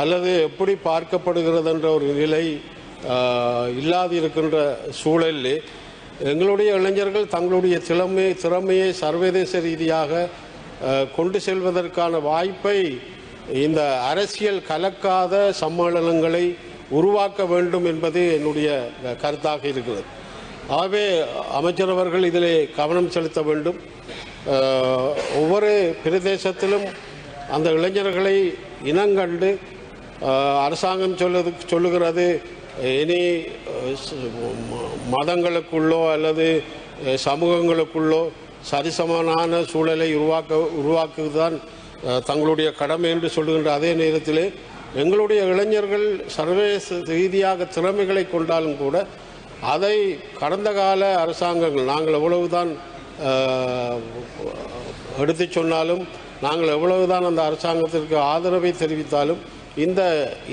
அல்லது எப்படி பார்க்கப்படுகிறது என்ற ஒரு நிலை இல்லாது இருக்கின்ற சூழலிலே எங்களுடைய இளைஞர்கள் தங்களுடைய திறமையை சர்வதேச ரீதியாக கொண்டு செல்வதற்கான வாய்ப்பை இந்த அரசியல் கலக்காத சம்மேளனங்களை உருவாக்க வேண்டும் என்பது என்னுடைய கருத்தாக இருக்கிறது. ஆகவே அமைச்சர் அவர்கள் இதிலே கவனம் செலுத்த வேண்டும். ஒவ்வொரு பிரதேசத்திலும் அந்த இளைஞர்களை இனங்கண்டு அரசாங்கம் சொல்லுகிறது இனி மதங்களுக்குள்ளோ அல்லது சமூகங்களுக்குள்ளோ சரிசமனான சூழலை உருவாக்குவதுதான் தங்களுடைய கடமை என்று சொல்லுகின்ற அதே நேரத்திலே எங்களுடைய இளைஞர்கள் சர்வதேச ரீதியாக திறமைகளை கொண்டாலும் கூட அதை கடந்த கால அரசாங்கங்கள் நாங்கள் எவ்வளவுதான் எடுத்து சொன்னாலும் நாங்கள் எவ்வளவுதான் அந்த அரசாங்கத்திற்கு ஆதரவை தெரிவித்தாலும் இந்த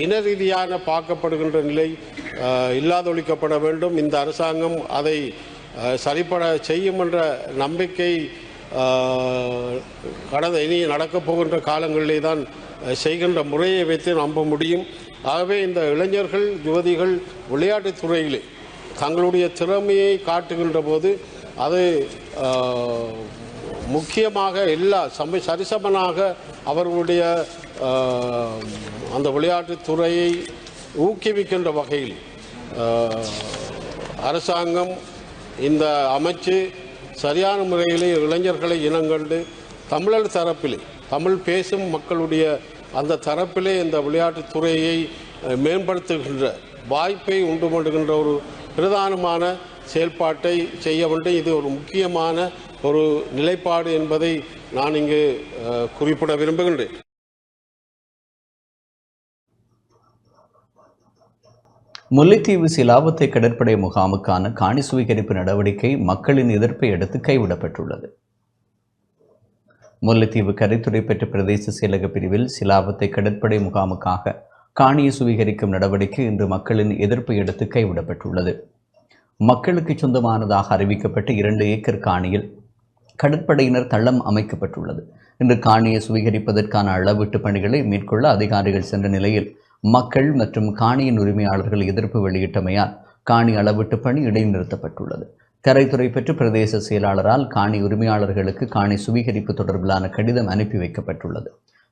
இன ரீதியான பார்க்கப்படுகின்ற நிலை இல்லாதொழிக்கப்பட வேண்டும். இந்த அரசாங்கம் அதை சரிபட செய்யும் என்ற நம்பிக்கை இனி நடக்கப் போகின்ற காலங்களிலே தான் செய்கின்ற முறையை வைத்து நம்ப முடியும். ஆகவே இந்த இளைஞர்கள் யுவதிகள் விளையாட்டுத் துறையிலே தங்களுடைய திறமையை காட்டுகின்ற போது அது முக்கியமாக எல்லா சரிசமனாக அவர்களுடைய அந்த விளையாட்டுத் துறையை ஊக்குவிக்கின்ற வகையில் அரசாங்கம் இந்த அமைச்சு சரியான முறையிலே இளைஞர்களை இனங்கண்டு தமிழர் தரப்பிலே தமிழ் பேசும் மக்களுடைய அந்த தரப்பிலே இந்த விளையாட்டுத் துறையை மேம்படுத்துகின்ற வாய்ப்பை உண்டு பண்ணுகின்ற ஒரு பிரதானமான செயல்பாட்டை செய்ய வேண்டும். இது ஒரு முக்கியமான ஒரு நிலைப்பாடு என்பதை நான் இங்கு குறிப்பிட விரும்புகின்றேன். முல்லைத்தீவு சிலாவத்தை கடற்படை முகாமுக்கான காணி சுவீகரிப்பு நடவடிக்கை மக்களின் எதிர்ப்பை அடுத்து கைவிடப்பட்டுள்ளது. முல்லைத்தீவு கரைத்துறை பெற்ற பிரதேச செயலக பிரிவில் சிலாவத்தை கடற்படை முகாமுக்காக காணியை சுவீகரிக்கும் நடவடிக்கை இன்று மக்களின் எதிர்ப்பை அடுத்து கைவிடப்பட்டுள்ளது. மக்களுக்கு சொந்தமானதாக அறிவிக்கப்பட்ட 2 ஏக்கர் காணியில் கடற்படையினர் தளம் அமைக்கப்பட்டுள்ளது. இன்று காணியை சுவீகரிப்பதற்கான அளவீட்டு பணிகளை மேற்கொள்ள அதிகாரிகள் சென்ற நிலையில் மக்கள் மற்றும் காணியின் உரிமையாளர்கள் எதிர்ப்பு வெளியிட்டமையால் காணி அளவீட்டு பணி இடைநிறுத்தப்பட்டுள்ளது. கரைத்துறை பெற்ற பிரதேச செயலாளரால் காணி உரிமையாளர்களுக்கு காணி சுவீகரிப்பு தொடர்பிலான கடிதம் அனுப்பி வைக்கப்பட்டுள்ளது.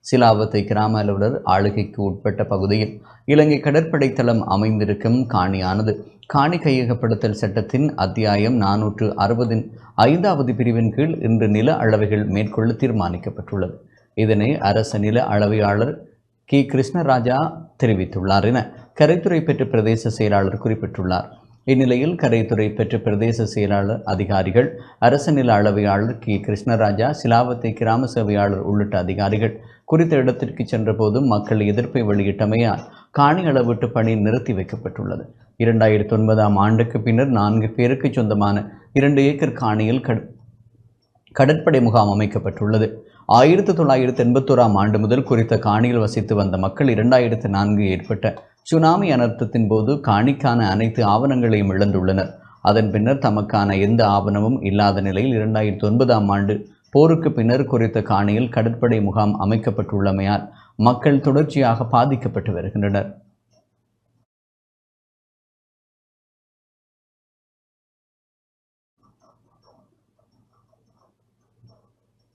சிலாவத்தை கிராம அலுவலர் ஆளுகைக்கு உட்பட்ட பகுதியில் இலங்கை கடற்படை தளம் அமைந்திருக்கும் காணியானது காணி கையகப்படுத்தல் சட்டத்தின் அத்தியாயம் 465வது பிரிவின் கீழ் இன்று நில அளவைகள் மேற்கொள்ள தீர்மானிக்கப்பட்டுள்ளது. இதனை அரச நில அளவையாளர் கி கிருஷ்ணராஜா தெரிவித்துள்ளார் என கரைத்துறை பெற்ற பிரதேச செயலாளர் குறிப்பிட்டுள்ளார். இந்நிலையில் கரைத்துறை பெற்ற பிரதேச செயலாளர் அதிகாரிகள் அரச நில அளவையாளர் கி கிருஷ்ணராஜா சிலாவத்தை கிராம சேவையாளர் உள்ளிட்ட அதிகாரிகள் குறித்த இடத்திற்கு சென்ற போதும் மக்கள் எதிர்ப்பை வெளியிட்டமையால் காணி அளவீட்டு பணி நிறுத்தி வைக்கப்பட்டுள்ளது. 2009ஆம் ஆண்டுக்கு பின்னர் 4 பேருக்கு சொந்தமான 2 ஏக்கர் காணியில் கடற்படை முகாம் அமைக்கப்பட்டுள்ளது. 1981ஆம் ஆண்டு முதல் குறித்த காணியில் வசித்து வந்த மக்கள் 2004 ஏற்பட்ட சுனாமி அனர்த்தத்தின் போது காணிக்கான அனைத்து ஆவணங்களையும் இழந்துள்ளனர். அதன் பின்னர் தமக்கான எந்த ஆவணமும் இல்லாத நிலையில் 2009ஆம் ஆண்டு போருக்கு பின்னர் குறித்த காணியில் கடற்படை முகாம் அமைக்கப்பட்டுள்ளமையால் மக்கள் தொடர்ச்சியாக பாதிக்கப்பட்டு வருகின்றனர்.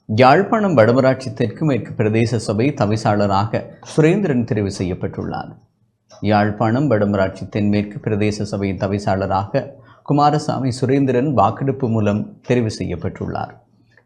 யாழ்ப்பாணம் வடமராட்சி தெற்கு மேற்கு பிரதேச சபை தவிசாளராக சுரேந்திரன் தெரிவு செய்யப்பட்டுள்ளார். யாழ்ப்பாணம் வடமராட்சி தென்மேற்கு பிரதேச சபையின் தவிசாளராக குமாரசாமி சுரேந்திரன் வாக்கெடுப்பு மூலம் தெரிவு செய்யப்பட்டுள்ளார்.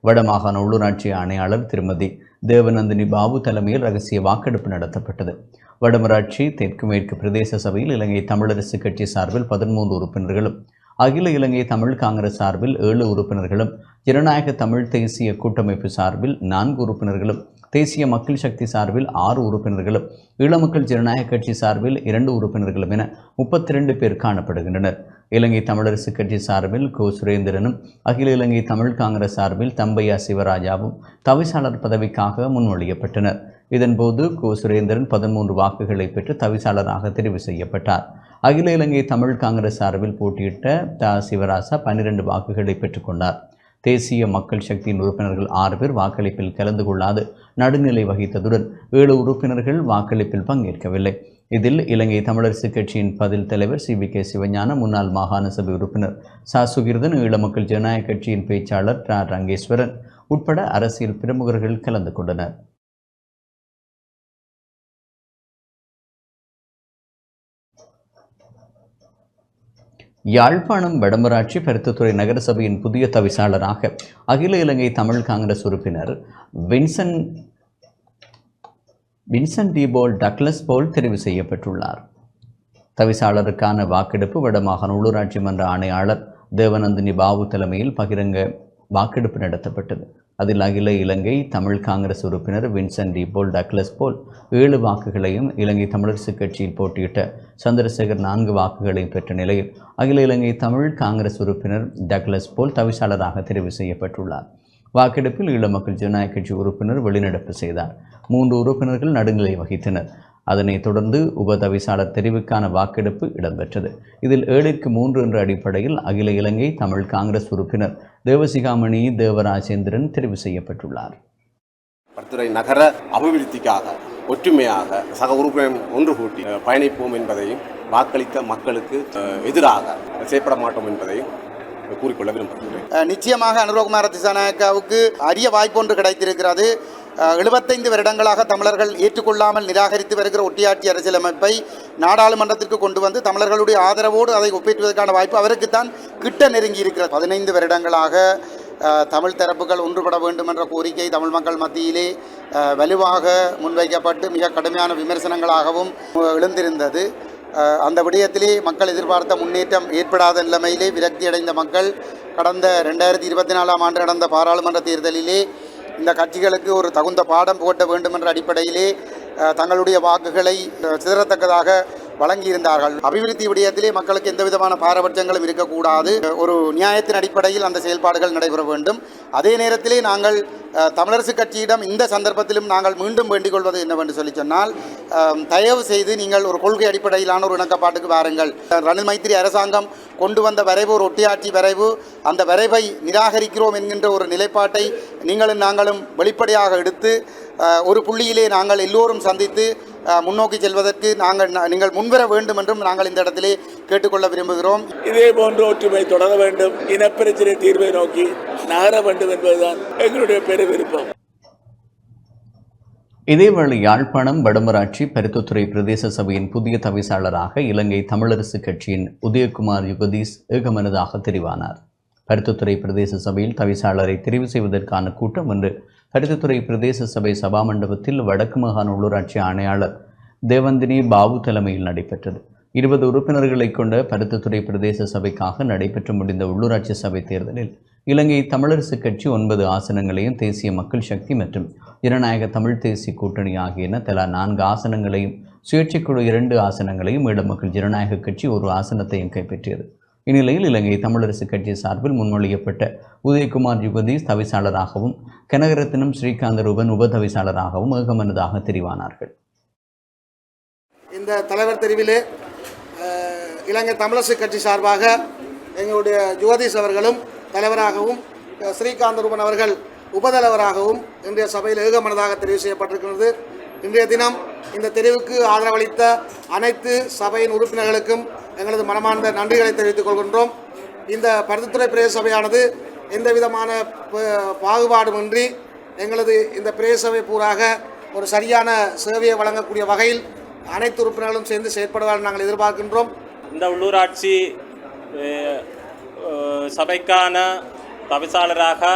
வடமாகாண உள்ளூராட்சி ஆணையாளர் திருமதி தேவநந்தினி பாபு தலைமையில் ரகசிய வாக்கெடுப்பு நடத்தப்பட்டது. வடமராட்சி தெற்கு மேற்கு பிரதேச சபையில் இலங்கை தமிழரசு கட்சி சார்பில் 13 உறுப்பினர்களும், அகில இலங்கை தமிழ் காங்கிரஸ் சார்பில் 7 உறுப்பினர்களும், ஜனநாயக தமிழ் தேசிய கூட்டமைப்பு சார்பில் 4 உறுப்பினர்களும், தேசிய மக்கள் சக்தி சார்பில் 6 உறுப்பினர்களும், ஈழமக்கள் ஜனநாயக கட்சி சார்பில் 2 உறுப்பினர்களும் என 32 பேர் காணப்படுகின்றனர். இலங்கை தமிழரசு கட்சி சார்பில் கோ சுரேந்திரனும், அகில இலங்கை தமிழ் காங்கிரஸ் சார்பில் தம்பையா சிவராஜாவும் தவிசாளர் பதவிக்காக முன்மொழியப்பட்டனர். இதன்போது கோ சுரேந்திரன் 13 வாக்குகளை பெற்று தவிசாளராக தெரிவு செய்யப்பட்டார். அகில இலங்கை தமிழ் காங்கிரஸ் சார்பில் போட்டியிட்ட த சிவராசா 12 வாக்குகளை பெற்றுக்கொண்டார். தேசிய மக்கள் சக்தியின் உறுப்பினர்கள் 6 பேர் வாக்களிப்பில் கலந்து கொள்ளாது நடுநிலை வகித்ததுடன் 7 உறுப்பினர்கள் வாக்களிப்பில் பங்கேற்கவில்லை. இதில் இலங்கை தமிழரசு கட்சியின் பதில் தலைவர் CVK சிவஞானம், முன்னாள் மாகாண சபை உறுப்பினர் ச சுகிர்தன், ஈழமக்கள் ஜனநாயக கட்சியின் பேச்சாளர் ரங்கேஸ்வரன் உட்பட அரசியல் பிரமுகர்கள் கலந்து கொண்டனர். யாழ்ப்பாணம் வடமராட்சி பருத்தித்துறை நகரசபையின் புதிய தவிசாளராக அகில இலங்கை தமிழ் காங்கிரஸ் உறுப்பினர் வின்சென்ட் டிபோல் டக்ளஸ் போல் தெரிவு செய்யப்பட்டுள்ளார். தவிசாளருக்கான வாக்கெடுப்பு வடமாகாண உள்ளூராட்சி மன்ற ஆணையாளர் தேவநந்தினி பாபு தலைமையில் பகிரங்க வாக்கெடுப்பு நடத்தப்பட்டது. அதில் அகில இலங்கை தமிழ் காங்கிரஸ் உறுப்பினர் வின்சென்ட் டிபோல் டக்ளஸ் போல் 7 வாக்குகளையும், இலங்கை தமிழரசுக் கட்சியில் போட்டியிட்ட சந்திரசேகர் 4 வாக்குகளையும் பெற்ற நிலையில் அகில இலங்கை தமிழ் காங்கிரஸ் உறுப்பினர் டக்ளஸ் போல் தவிசாளராக தெரிவு செய்யப்பட்டுள்ளார். வாக்கெடுப்பில் ஈழ மக்கள் ஜனநாயக கட்சி உறுப்பினர் வெளிநடப்பு செய்தார். 3 உறுப்பினர்கள் நடுநிலை வகித்தனர். அதனைத் தொடர்ந்து உபதவிசாளர் தெரிவுக்கான வாக்கெடுப்பு இடம்பெற்றது. இதில் 7-3 என்ற அடிப்படையில் அகில இலங்கை தமிழ் காங்கிரஸ் உறுப்பினர் தேவசிகாமணி தேவராஜேந்திரன் தெரிவு செய்யப்பட்டுள்ளார். பருத்தித்துறை நகர அபிவிருத்திக்காக ஒற்றுமையாக சக உறுப்பினர் ஒன்று கூட்டி பயணிப்போம் என்பதையும், வாக்களித்த மக்களுக்கு எதிராக செயற்பட மாட்டோம் என்பதையும் கூறிக்கொள்ள விரும்புகிறேன். நிச்சயமாக அனுரகுமார திசாநாயக்காவுக்கு அரிய வாய்ப்பு ஒன்று கிடைத்திருக்கிறது. 75 வருடங்களாக தமிழர்கள் ஏற்றுக்கொள்ளாமல் நிராகரித்து வருகிற ஒட்டியாட்சி அரசியலமைப்பை நாடாளுமன்றத்திற்கு கொண்டு வந்து தமிழர்களுடைய ஆதரவோடு அதை ஒப்பேற்றுவதற்கான வாய்ப்பு அவருக்குத்தான் கிட்ட நெருங்கி இருக்கிறது. 15 வருடங்களாக தமிழ் தரப்புகள் ஒன்றுபட வேண்டும் என்ற கோரிக்கை தமிழ் மக்கள் மத்தியிலே வலுவாக முன்வைக்கப்பட்டு மிக கடுமையான விமர்சனங்களாகவும் எழுந்திருந்தது. அந்த விடயத்திலே மக்கள் எதிர்பார்த்த முன்னேற்றம் ஏற்படாத நிலைமையிலே விரக்தியடைந்த மக்கள் கடந்த 2024ஆம் ஆண்டு நடந்த பாராளுமன்ற தேர்தலிலே இந்த கட்சிகளுக்கு ஒரு தகுந்த பாடம் புகட்ட வேண்டும் என்ற அடிப்படையிலே தங்களுடைய வாக்குகளை சிதறத்தக்கதாக வழங்கியிருந்தார்கள். அபிவிருத்தி விடயத்திலே மக்களுக்கு எந்த விதமான பாரபட்சங்களும் இருக்கக்கூடாது. ஒரு நியாயத்தின் அடிப்படையில் அந்த செயல்பாடுகள் நடைபெற வேண்டும். அதே நேரத்திலே நாங்கள் தமிழரசுக் கட்சியிடம் இந்த சந்தர்ப்பத்திலும் நாங்கள் மீண்டும் வேண்டிக் கொள்வது என்னவென்று சொல்லி சொன்னால், தயவு செய்து நீங்கள் ஒரு கொள்கை அடிப்படையிலான ஒரு இணக்கப்பாட்டுக்கு வாருங்கள். ரணில் மைத்திரி அரசாங்கம் கொண்டு வந்த வரைவு ஒரு ஒட்டியாட்சி வரைவு, அந்த வரைவை நிராகரிக்கிறோம் என்கின்ற ஒரு நிலைப்பாட்டை நீங்களும் நாங்களும் வெளிப்படையாக எடுத்து ஒரு புள்ளியிலே நாங்கள் எல்லோரும் சந்தித்து முன்னோக்கி செல்வதற்கு நீங்கள் முன்வர வேண்டும் என்றும் நாங்கள் இந்த இடத்திலே கேட்டுக்கொள்ள விரும்புகிறோம். இதே போன்ற ஒற்றுமை தொடர வேண்டும், இனப்பிரச்சனை தீர்வை நோக்கி நகர வேண்டும் என்பதுதான் எங்களுடைய பெரு விருப்பம். இதேவேளை யாழ்ப்பாணம் வடமராட்சி பருத்தித்துறை பிரதேச சபையின் புதிய தவிசாளராக இலங்கை தமிழரசுக் கட்சியின் உதயகுமார் யுகதீஸ் ஏகமனதாக தெரிவானார். பருத்தித்துறை பிரதேச சபையில் தவிசாளரை தெரிவு செய்வதற்கான கூட்டம் இன்று பருத்தித்துறை பிரதேச சபை சபா மண்டபத்தில் வடக்கு மாகாண உள்ளூராட்சி ஆணையாளர் தேவந்தினி பாபு தலைமையில் நடைபெற்றது. 20 உறுப்பினர்களை கொண்ட பருத்தித்துறை பிரதேச சபைக்காக நடைபெற்று முடிந்த உள்ளூராட்சி சபை தேர்தலில் இலங்கை தமிழரசுக் கட்சி 9 ஆசனங்களையும், தேசிய மக்கள் சக்தி மற்றும் ஜனநாயக தமிழ் தேசிய கூட்டணி ஆகியன தலா 4 ஆசனங்களையும், சுயேட்சைக்குழு 2 ஆசனங்களையும், ஈழ மக்கள் ஜனநாயக கட்சி 1 ஆசனத்தையும் கைப்பற்றியது. இந்நிலையில் இலங்கை தமிழரசுக் கட்சி சார்பில் முன்மொழியப்பட்ட உதயகுமார் யுகதீஸ் தவிசாளராகவும், கனகரத்தினம் ஸ்ரீகாந்த ரூபன் உபதவிசாளராகவும் ஏகமனதாக தெரிவானார்கள். இந்த தலைவர் தெரிவிலே இலங்கை தமிழரசுக் கட்சி சார்பாக எங்களுடைய யுகதீஸ் அவர்களும் தலைவராகவும், ஸ்ரீகாந்த ரூபன் அவர்கள் உபதலைவராகவும் இன்றைய சபையில் ஏகமனதாக தெரிவு செய்யப்பட்டிருக்கிறது. இன்றைய தினம் இந்த தெரிவுக்கு ஆதரவளித்த அனைத்து சபையின் உறுப்பினர்களுக்கும் எங்களது மனமார்ந்த நன்றிகளை தெரிவித்துக் கொள்கின்றோம். இந்த பருத்தித்துறை பிரதேச சபையானது எந்த விதமான பாகுபாடுமின்றி எங்களது இந்த பிரதேச சபை பூராக ஒரு சரியான சேவையை வழங்கக்கூடிய வகையில் அனைத்து உறுப்பினர்களும் சேர்ந்து செயற்படுவார்கள் நாங்கள் எதிர்பார்க்கின்றோம். இந்த உள்ளூராட்சி சபைக்கான தவிசாளராக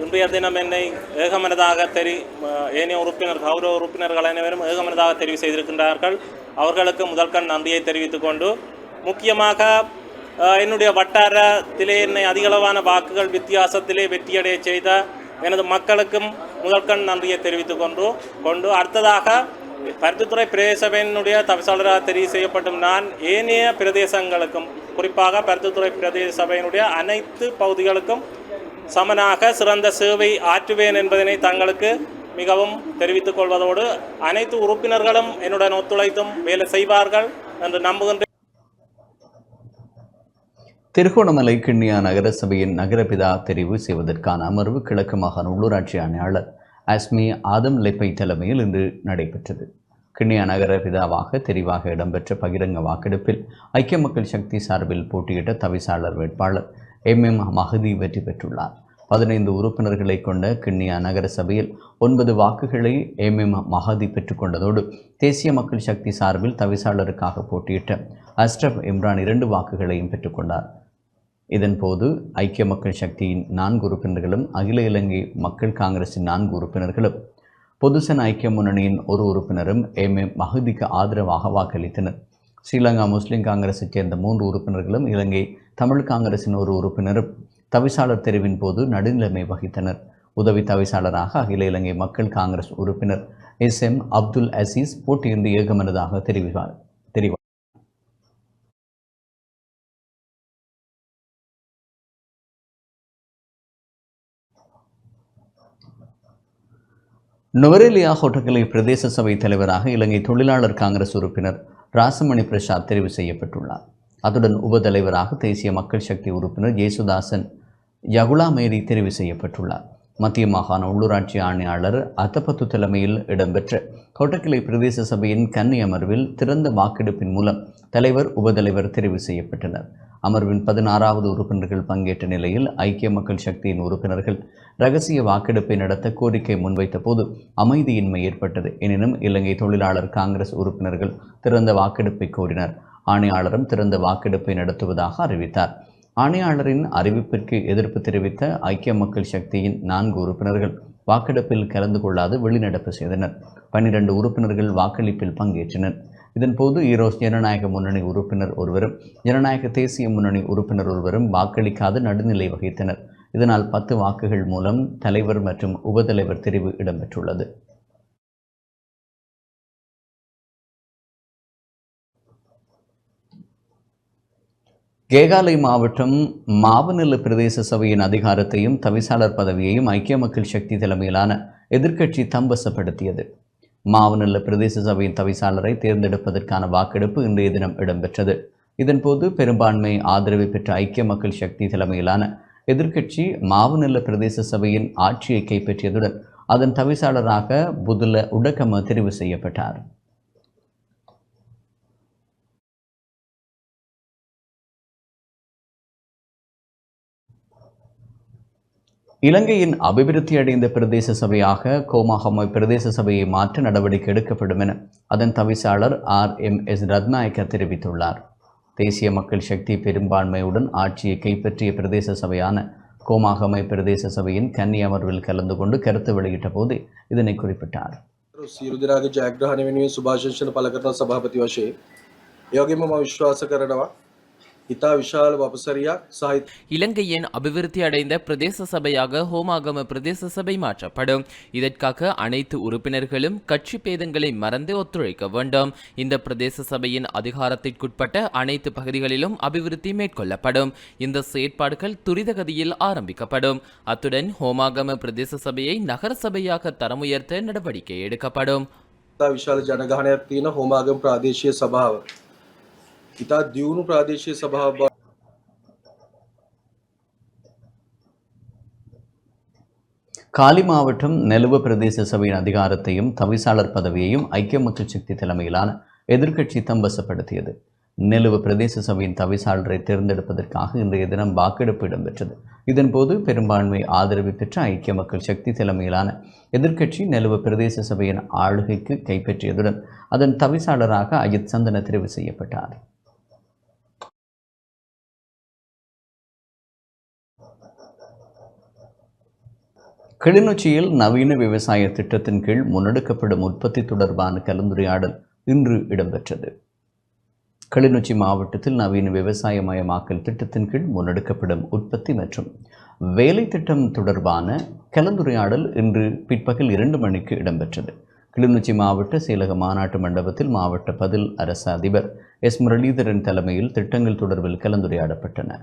இன்றைய தினம் என்னை ஏகமனதாக ஏனைய கௌரவ உறுப்பினர்கள் அனைவரும் ஏகமனதாக தெரிவு செய்திருக்கின்றார்கள். அவர்களுக்கு முதற்கண் நன்றியை தெரிவித்துக் கொண்டு, முக்கியமாக என்னுடைய வட்டாரத்திலே என்னை அதிகளவான வாக்குகள் வித்தியாசத்திலே வெற்றியடைய செய்த எனது மக்களுக்கும் முதற்கண் நன்றியை தெரிவித்துக் கொண்டு அடுத்ததாக பருத்தித்துறை பிரதேச சபையினுடைய தவிசாளராக தெரிவு செய்யப்படும் நான் ஏனைய பிரதேசங்களுக்கும், குறிப்பாக பருத்தித்துறை பிரதேச சபையினுடைய அனைத்து பகுதிகளுக்கும் சமனாக சிறந்த சேவை ஆற்றுவேன் என்பதனை தங்களுக்கு மிகவும் தெரிவித்துக் கொள்வதோடு அனைத்து உறுப்பினர்களும் என்னுடன் ஒத்துழைத்தும் வேலை செய்வார்கள் என்று நம்புகின்றேன். திருகோணமலை கிண்ணியா நகர சபையின் நகரபிதா தெரிவு செய்வதற்கான அமர்வு கிழக்கு மாகாண உள்ளூராட்சி ஆணையாளர் அஸ்மி ஆதம் லெப்பை தலைமையில் இன்று நடைபெற்றது. கிண்ணியா நகரபிதாவாக தெரிவாக இடம்பெற்ற பகிரங்க வாக்கெடுப்பில் ஐக்கிய மக்கள் சக்தி சார்பில் போட்டியிட்ட தவிசாளர் வேட்பாளர் MM மஹதி வெற்றி பெற்றுள்ளார். 15 உறுப்பினர்களை கொண்ட கிண்ணியா நகர சபையில் 9 வாக்குகளை MM மஹதி பெற்றுக்கொண்டதோடு தேசிய மக்கள் சக்தி சார்பில் தவிசாளருக்காக போட்டியிட்ட அஸ்ரப் இம்ரான் 2 வாக்குகளையும் பெற்றுக்கொண்டார். இதன்போது ஐக்கிய மக்கள் சக்தியின் 4 உறுப்பினர்களும் அகில இலங்கை மக்கள் காங்கிரசின் 4 உறுப்பினர்களும் பொதுசன ஐக்கிய முன்னணியின் 1 உறுப்பினரும் MM மஹதிக்கு ஆதரவாக வாக்களித்தனர். ஸ்ரீலங்கா முஸ்லிம் காங்கிரஸைச் சேர்ந்த 3 உறுப்பினர்களும் இலங்கை தமிழ் காங்கிரசின் 1 உறுப்பினரும் தவிசாளர் தெரிவின் போது நடுநிலைமை வகித்தனர். உதவி தவிசாளராக அகில இலங்கை மக்கள் காங்கிரஸ் உறுப்பினர் SM அப்துல் அசீஸ் போட்டியின்றி ஏகமனதாக தெரிவித்தார். நுவரெலியா ஹொட்டக்கலை பிரதேச சபை தலைவராக இலங்கை தொழிலாளர் காங்கிரஸ் உறுப்பினர் ராசமணி பிரசாத் தெரிவு செய்யப்பட்டுள்ளார். அத்துடன் உபதலைவராக தேசிய மக்கள் சக்தி உறுப்பினர் ஜேசுதாசன் யகுலாமேரி தெரிவு செய்யப்பட்டுள்ளார். மத்திய மாகாண உள்ளூராட்சி ஆணையாளர் அத்தப்பத்து தலைமையில் இடம்பெற்ற கொட்டக்கிளை பிரதேச சபையின் கன்னி அமர்வில் திறந்த வாக்கெடுப்பின் மூலம் தலைவர் உபதலைவர் தெரிவு செய்யப்பட்டனர். அமர்வின் 16வது உறுப்பினர்கள் பங்கேற்ற நிலையில் ஐக்கிய மக்கள் சக்தியின் உறுப்பினர்கள் இரகசிய வாக்கெடுப்பை நடத்த கோரிக்கை முன்வைத்த போது அமைதியின்மை ஏற்பட்டது. எனினும் இலங்கை தொழிலாளர் காங்கிரஸ் உறுப்பினர்கள் திறந்த வாக்கெடுப்பை கோரினர். ஆணையாளரும் திறந்த வாக்கெடுப்பை நடத்துவதாக அறிவித்தார். ஆணையாளரின் அறிவிப்பிற்கு எதிர்ப்பு தெரிவித்த ஐக்கிய மக்கள் சக்தியின் 4 உறுப்பினர்கள் வாக்கெடுப்பில் கலந்து கொள்ளாது வெளிநடப்பு செய்தனர். 12 உறுப்பினர்கள் வாக்களிப்பில் பங்கேற்றனர். இதன்போது ஈரோஸ் ஜனநாயக முன்னணி உறுப்பினர் ஒருவரும் ஜனநாயக தேசிய முன்னணி உறுப்பினர் ஒருவரும் வாக்களிக்காது நடுநிலை வகித்தனர். இதனால் 10 வாக்குகள் மூலம் தலைவர் மற்றும் உபதலைவர் தெரிவு இடம்பெற்றுள்ளது. கேகாலை மாவட்டம் மாவனல்ல பிரதேச சபையின் அதிகாரத்தையும் தவிசாளர் பதவியையும் ஐக்கிய மக்கள் சக்தி தலைமையிலான எதிர்க்கட்சி தம்பசப்படுத்தியது. மாவனல்ல பிரதேச சபையின் தவிசாளரை தேர்ந்தெடுப்பதற்கான வாக்கெடுப்பு இன்றைய தினம் இடம்பெற்றது. இதன்போது பெரும்பான்மை ஆதரவை பெற்ற ஐக்கிய மக்கள் சக்தி தலைமையிலான எதிர்க்கட்சி மாவனல்ல பிரதேச சபையின் ஆட்சியை கைப்பற்றியதுடன் அதன் தவிசாளராக புதுல உடக்கம தெரிவு செய்யப்பட்டார். இலங்கையின் அபிவிருத்தி அடைந்த பிரதேச சபையாக கோமாகம பிரதேச சபையை மாற்ற நடவடிக்கை எடுக்கப்படும் என அதன் தவிசாளர் RMS ரத்நாயக்க தெரிவித்துள்ளார். தேசிய மக்கள் சக்தி பெரும்பான்மையுடன் ஆட்சியை கைப்பற்றிய பிரதேச சபையான கோமாகமை பிரதேச சபையின் கன்னி அமர்வில் கலந்து கொண்டு கருத்து வெளியிட்ட போது இதனை குறிப்பிட்டார். සියලු දෙනාගේ ජයග්‍රහණය වෙනුවෙන් සුභාශිංසන පළ කරන සභාපති වශයෙන් ඒ වගේම මම විශ්වාස කරනවා ඉතා විශාල වපසරියක් සහිත இலங்கையின் அபிவிருத்தி அடைந்த பிரதேச சபையாக ஹோமாகம பிரதேச சபை மாற்றப்படும். இதற்காக அனைத்து உறுப்பினர்களும் கட்சி பேதங்களை மறந்து ஒத்துழைக்க வேண்டும். இந்த பிரதேச சபையின் அதிகாரத்திற்குட்பட்ட அனைத்து பகுதிகளிலும் அபிவிருத்தி மேற்கொள்ளப்படும். இந்த செயற்பாடுகள் துரிதகதியில் ஆரம்பிக்கப்படும். அத்துடன் ஹோமாகம பிரதேச சபையை நகர சபையாக தரம் உயர்த்த நடவடிக்கை எடுக்கப்படும். ඉතා විශාල ජනගහනයක් තියෙන හෝමාගම ප්‍රාදේශීය සභාව ඉතා දියුණු ප්‍රාදේශීය සභාවක් காலி மாவட்டம் நெலுவ பிரதேச சபையின் அதிகாரத்தையும் தவிசாளர் பதவியையும் ஐக்கிய மக்கள் சக்தி தலைமையிலான எதிர்க்கட்சி தம்பசப்படுத்தியது. நெலுவ பிரதேச சபையின் தவிசாளரை தேர்ந்தெடுப்பதற்காக இன்றைய தினம் வாக்கெடுப்பு இடம்பெற்றது. இதன்போது பெரும்பான்மை ஆதரவு பெற்ற ஐக்கிய மக்கள் சக்தி தலைமையிலான எதிர்க்கட்சி நெலுவ பிரதேச சபையின் ஆளுகைக்கு கைப்பற்றியதுடன் அதன் தவிசாளராக அஜித் சந்தன தெரிவு செய்யப்பட்டார். கிளிநொச்சியில் நவீன விவசாய திட்டத்தின் கீழ் முன்னெடுக்கப்படும் உற்பத்தி தொடர்பான கலந்துரையாடல் இன்று இடம்பெற்றது. கிளிநொச்சி மாவட்டத்தில் நவீன விவசாயமயமாக்கல் திட்டத்தின் கீழ் முன்னெடுக்கப்படும் உற்பத்தி மற்றும் வேலை திட்டம் தொடர்பான கலந்துரையாடல் இன்று பிற்பகல் 2 மணிக்கு இடம்பெற்றது. கிளிநொச்சி மாவட்ட செயலக மாநாட்டு மண்டபத்தில் மாவட்ட பதில் அரச அதிபர் S. முரளிதரன் தலைமையில் திட்டங்கள் தொடர்பில் கலந்துரையாடப்பட்டன.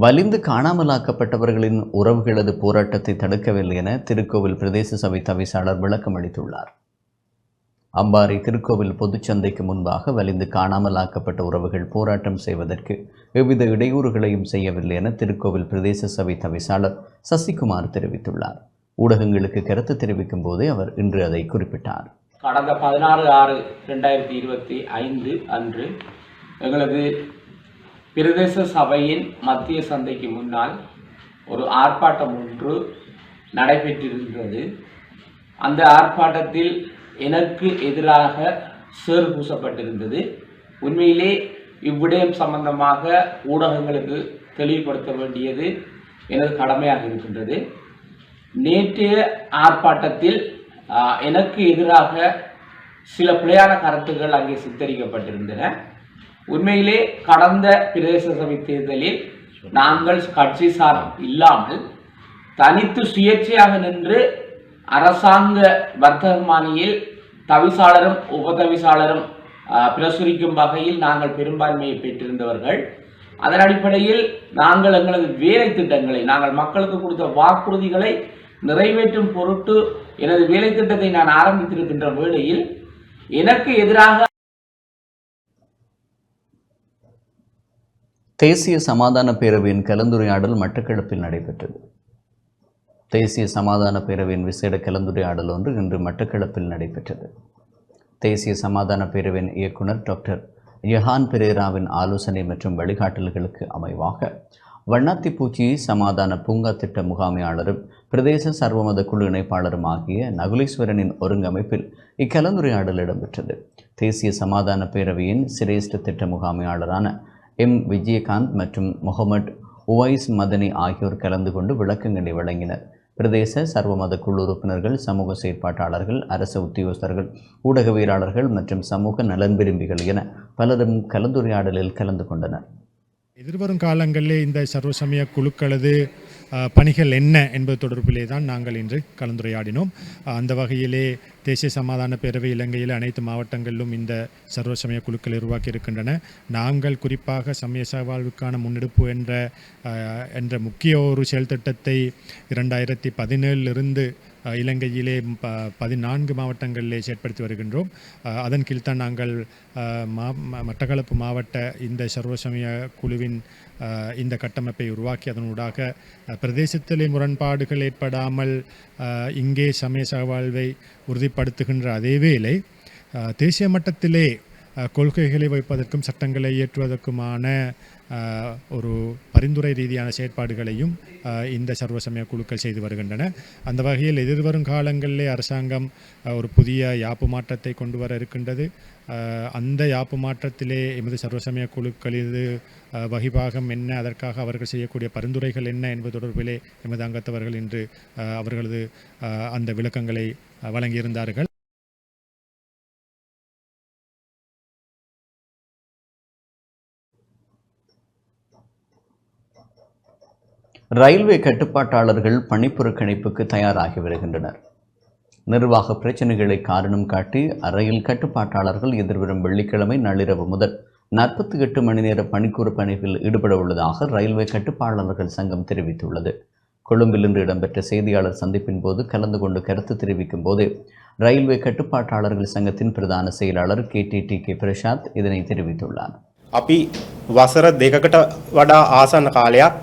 வலிந்து காணாமலாக்கப்பட்டவர்களின் உறவுகளது போராட்டத்தை தடுக்கவில்லை என திருக்கோவில் பிரதேச சபை தவிசாளர் விளக்கம் அளித்துள்ளார். அம்பாறை திருக்கோவில் பொதுச்சந்தைக்கு முன்பாக வலிந்து காணாமலாக்கப்பட்ட உறவுகள் போராட்டம் செய்வதற்கு எவ்வித இடையூறுகளையும் செய்யவில்லை என திருக்கோவில் பிரதேச சபை தவிசாளர் சசிகுமார் தெரிவித்துள்ளார். ஊடகங்களுக்கு கருத்து தெரிவிக்கும் போதே அவர் இன்று அதை குறிப்பிட்டார். கடந்த 16/6/2025 அன்று எங்களது பிரதேச சபையின் மத்திய சந்தைக்கு முன்னால் ஒரு ஆர்ப்பாட்டம் ஒன்று நடைபெற்றிருந்தது. அந்த ஆர்ப்பாட்டத்தில் எனக்கு எதிராக சேறு பூசப்பட்டிருந்தது. உண்மையிலே இவ்விடயம் சம்பந்தமாக ஊடகங்களுக்கு தெளிவுபடுத்த வேண்டியது எனது கடமையாக இருக்கின்றது. நேற்றைய ஆர்ப்பாட்டத்தில் எனக்கு எதிராக சில பிழையான கருத்துக்கள் அங்கே சித்தரிக்கப்பட்டிருந்தன. உண்மையிலே கடந்த பிரதேச சபை தேர்தலில் நாங்கள் கட்சி சார்பு இல்லாமல் தனித்து சுயேட்சையாக நின்று அரசாங்க வர்த்தக மானியில் தவிசாளரும் உபதவிசாளரும் பிரசுரிக்கும் வகையில் நாங்கள் பெரும்பான்மையை பெற்றிருந்தவர்கள். அதன் அடிப்படையில் நாங்கள் எங்களது வேலை திட்டங்களை, நாங்கள் மக்களுக்கு கொடுத்த வாக்குறுதிகளை நிறைவேற்றும் பொருட்டு எனது வேலை திட்டத்தை நான் ஆரம்பித்திருக்கின்ற வேளையில் எனக்கு எதிராக தேசிய சமாதான பேரவையின் கலந்துரையாடல் மட்டக்களப்பில் நடைபெற்றது. தேசிய சமாதான பேரவையின் விசேட கலந்துரையாடல் ஒன்று இன்று மட்டக்களப்பில் நடைபெற்றது. தேசிய சமாதான பேரவையின் இயக்குனர் டாக்டர் யஹான் பெரேராவின் ஆலோசனை மற்றும் வழிகாட்டல்களுக்கு அமைவாக வண்ணாத்திப்பூச்சி சமாதான பூங்கா திட்ட முகாமையாளரும் பிரதேச சர்வமத குழு இணைப்பாளரும் ஆகிய நகுலீஸ்வரனின் ஒருங்கமைப்பில் இக்கலந்துரையாடல் இடம்பெற்றது. தேசிய சமாதான பேரவையின் சிரேஷ்ட திட்ட முகாமையாளரான எம் விஜயகாந்த் மற்றும் முகமது உவைஸ் மதனி ஆகியோர் கலந்து கொண்டு விளக்கங்களை வழங்கினர். பிரதேச சர்வமத குழு உறுப்பினர்கள், சமூக செயற்பாட்டாளர்கள், அரசு உத்தியோகஸ்தர்கள், ஊடகவியலாளர்கள் மற்றும் சமூக நலன் விரும்பிகள் என பலரும் கலந்துரையாடலில் கலந்து கொண்டனர். எதிர்வரும் காலங்களிலே இந்த சர்வசமய குழுக்களது பணிகள் என்ன என்பது தொடர்பிலே தான் நாங்கள் இன்று கலந்துரையாடினோம். அந்த வகையிலே தேசிய சமாதான பேரவை இலங்கையில் அனைத்து மாவட்டங்களிலும் இந்த சர்வசமய குழுக்களை உருவாக்கி இருக்கின்றன. நாங்கள் குறிப்பாக சமய சவாழ்வுக்கான முன்னெடுப்பு என்ற முக்கிய ஒரு செயல் திட்டத்தை 2017 இலங்கையிலே 14 மாவட்டங்களிலே செயற்படுத்தி வருகின்றோம். அதன் கீழ்தான் நாங்கள் மட்டக்களப்பு மாவட்ட இந்த சர்வசமய குழுவின் இந்த கட்டமைப்பை உருவாக்கி அதனூடாக பிரதேசத்திலே முரண்பாடுகள் ஏற்படாமல் இங்கே சமய சகவாழ்வை உறுதிப்படுத்துகின்ற அதே வேளை தேசிய மட்டத்திலே கொள்கைகளை வைப்பதற்கும் சட்டங்களை இயற்றுவதற்குமான ஒரு பரிந்துரை ரீதியான செயற்பாடுகளையும் இந்த சர்வசமய குழுக்கள் செய்து வருகின்றன. அந்த வகையில் எதிர்வரும் காலங்களிலே அரசாங்கம் ஒரு புதிய யாப்பு மாற்றத்தை கொண்டு வர இருக்கின்றது. அந்த யாப்பு மாற்றத்திலே எமது சர்வசமய குழுக்களது வகிபாகம் என்ன, அதற்காக அவர்கள் செய்யக்கூடிய பரிந்துரைகள் என்ன என்பது தொடர்பிலே எமது அங்கத்தவர்கள் இன்று அவர்களது அந்த விளக்கங்களை வழங்கியிருந்தார்கள். ரயில்வே கட்டுப்பாட்டாளர்கள் பணிப்புறக்கணிப்புக்கு தயாராகி வருகின்றனர். நிர்வாக பிரச்சனைகளை காரணம் காட்டி ரயில் கட்டுப்பாட்டாளர்கள் எதிர்வரும் வெள்ளிக்கிழமை நள்ளிரவு முதல் 48 மணி நேர பணிக்குறு பணியில் ஈடுபட உள்ளதாக ரயில்வே கட்டுப்பாட்டாளர்கள் சங்கம் தெரிவித்துள்ளது. கொழும்பில் இன்று இடம்பெற்ற செய்தியாளர் சந்திப்பின் போது கலந்து கொண்டு கருத்து தெரிவிக்கும் போது ரயில்வே கட்டுப்பாட்டாளர்கள் சங்கத்தின் பிரதான செயலாளர் KTTK பிரசாத் இதனை தெரிவித்துள்ளார். අපි වසර 2කට වඩා ආසන්න කාලයක්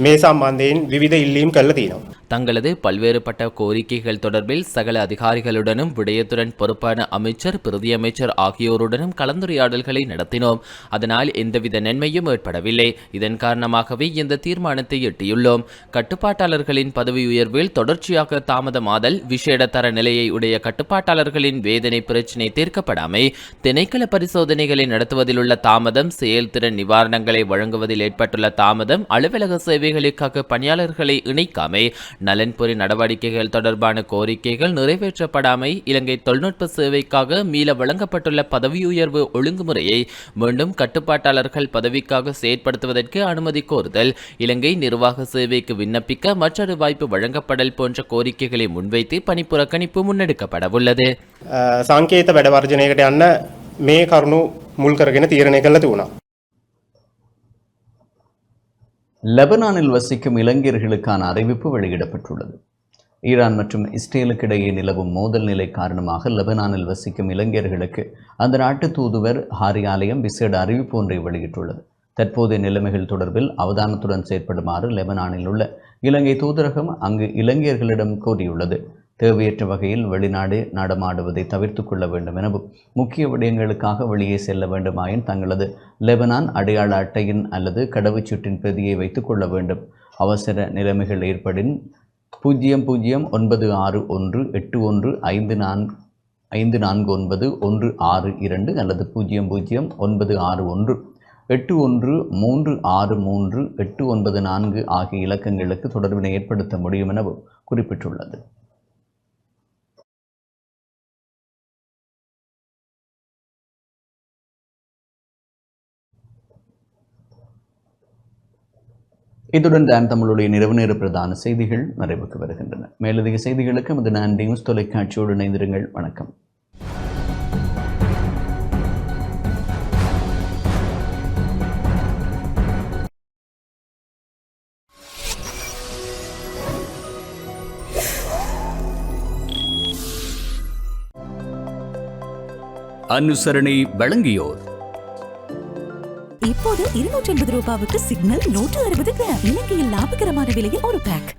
මේ සම්බන්ධයෙන් විවිධ ඉල්ලීම් කරලා තියෙනවා. தங்களது பல்வேறுபட்ட கோரிக்கைகள் தொடர்பில் சகல அதிகாரிகளுடனும் விடயத்துடன் பொறுப்பான அமைச்சர், பிரதியமைச்சர் ஆகியோருடனும் கலந்துரையாடல்களை நடத்தினோம். அதனால் எந்தவித நன்மையும் ஏற்படவில்லை. இதன் காரணமாகவே இந்த தீர்மானத்தை எட்டியுள்ளோம். கட்டுப்பாட்டாளர்களின் பதவி உயர்வில் தொடர்ச்சியாக தாமதமாதல், விசேட தர நிலையை உடைய கட்டுப்பாட்டாளர்களின் வேதனை பிரச்சினை தீர்க்கப்படாமை, திணைக்கள பரிசோதனைகளை நடத்துவதில் உள்ள தாமதம், செயல்திறன் நிவாரணங்களை வழங்குவதில் ஏற்பட்டுள்ள தாமதம், அலுவலக சேவைகளுக்காக பணியாளர்களை இணைக்காமை, நலன்புரி நடவடிக்கைகள் தொடர்பான கோரிக்கைகள் நிறைவேற்றப்படாமை, இலங்கை தொழில்நுட்ப சேவைக்காக மீள வழங்கப்பட்டுள்ள பதவி உயர்வு ஒழுங்குமுறையை மீண்டும் கட்டுப்பாட்டாளர்கள் பதவிக்காக செயற்படுத்துவதற்கு அனுமதி கோருதல், இலங்கை நிர்வாக சேவைக்கு விண்ணப்பிக்க மற்றொரு வாய்ப்பு வழங்கப்படல் போன்ற கோரிக்கைகளை முன்வைத்து பணிப்புறக்கணிப்பு முன்னெடுக்கப்படவுள்ளது. සංකේත වැඩ වර්ජනයකට යන්න මේ කරුණු මුල් කරගෙන තීරණය කළා තිබුණා. லெபனானில் வசிக்கும் இலங்கையர்களுக்கான அறிவிப்பு வெளியிடப்பட்டுள்ளது. ஈரான் மற்றும் இஸ்ரேலுக்கு இடையே நிலவும் மோதல் நிலை காரணமாக லெபனானில் வசிக்கும் இலங்கையர்களுக்கு அந்த நாட்டு தூதுவர் காரியாலயம் விசேட அறிவிப்பு ஒன்றை வெளியிட்டுள்ளது. தற்போதைய நிலைமைகள் தொடர்பில் அவதானத்துடன் செயற்படுமாறு லெபனானில் உள்ள இலங்கை தூதரகம் அங்கு இலங்கையர்களிடம் கோரியுள்ளது. தேவையற்ற வகையில் வெளிநாடு நடமாடுவதை தவிர்த்து கொள்ள வேண்டும் எனவும் முக்கிய விடயங்களுக்காக வெளியே செல்ல வேண்டுமாயின் தங்களது லெபனான் அடையாள அட்டையின் அல்லது கடவுச்சீட்டின் பிரதியை வைத்துக் கொள்ள வேண்டும். அவசர நிலைமைகள் ஏற்படின் 009815454549 அல்லது 0096181363 ஆகிய இலக்கங்களுக்கு தொடர்பினை ஏற்படுத்த முடியும் எனவும் குறிப்பிட்டுள்ளது. இத்துடன் டான் தமிழுடைய நிறுவ நேர பிரதான செய்திகள் நிறைவுக்கு வருகின்றன. மேலதிக செய்திகளுக்கு நமது டான் நியூஸ் தொலைக்காட்சியோடு இணைந்திருங்கள். வணக்கம். அனுசரணை வழங்கியோர் இப்போது 280 ரூபாவுக்கு சிக்னல் 160 கிராம். இலங்கையில் லாபகரமான விலையில் ஒரு பேக்.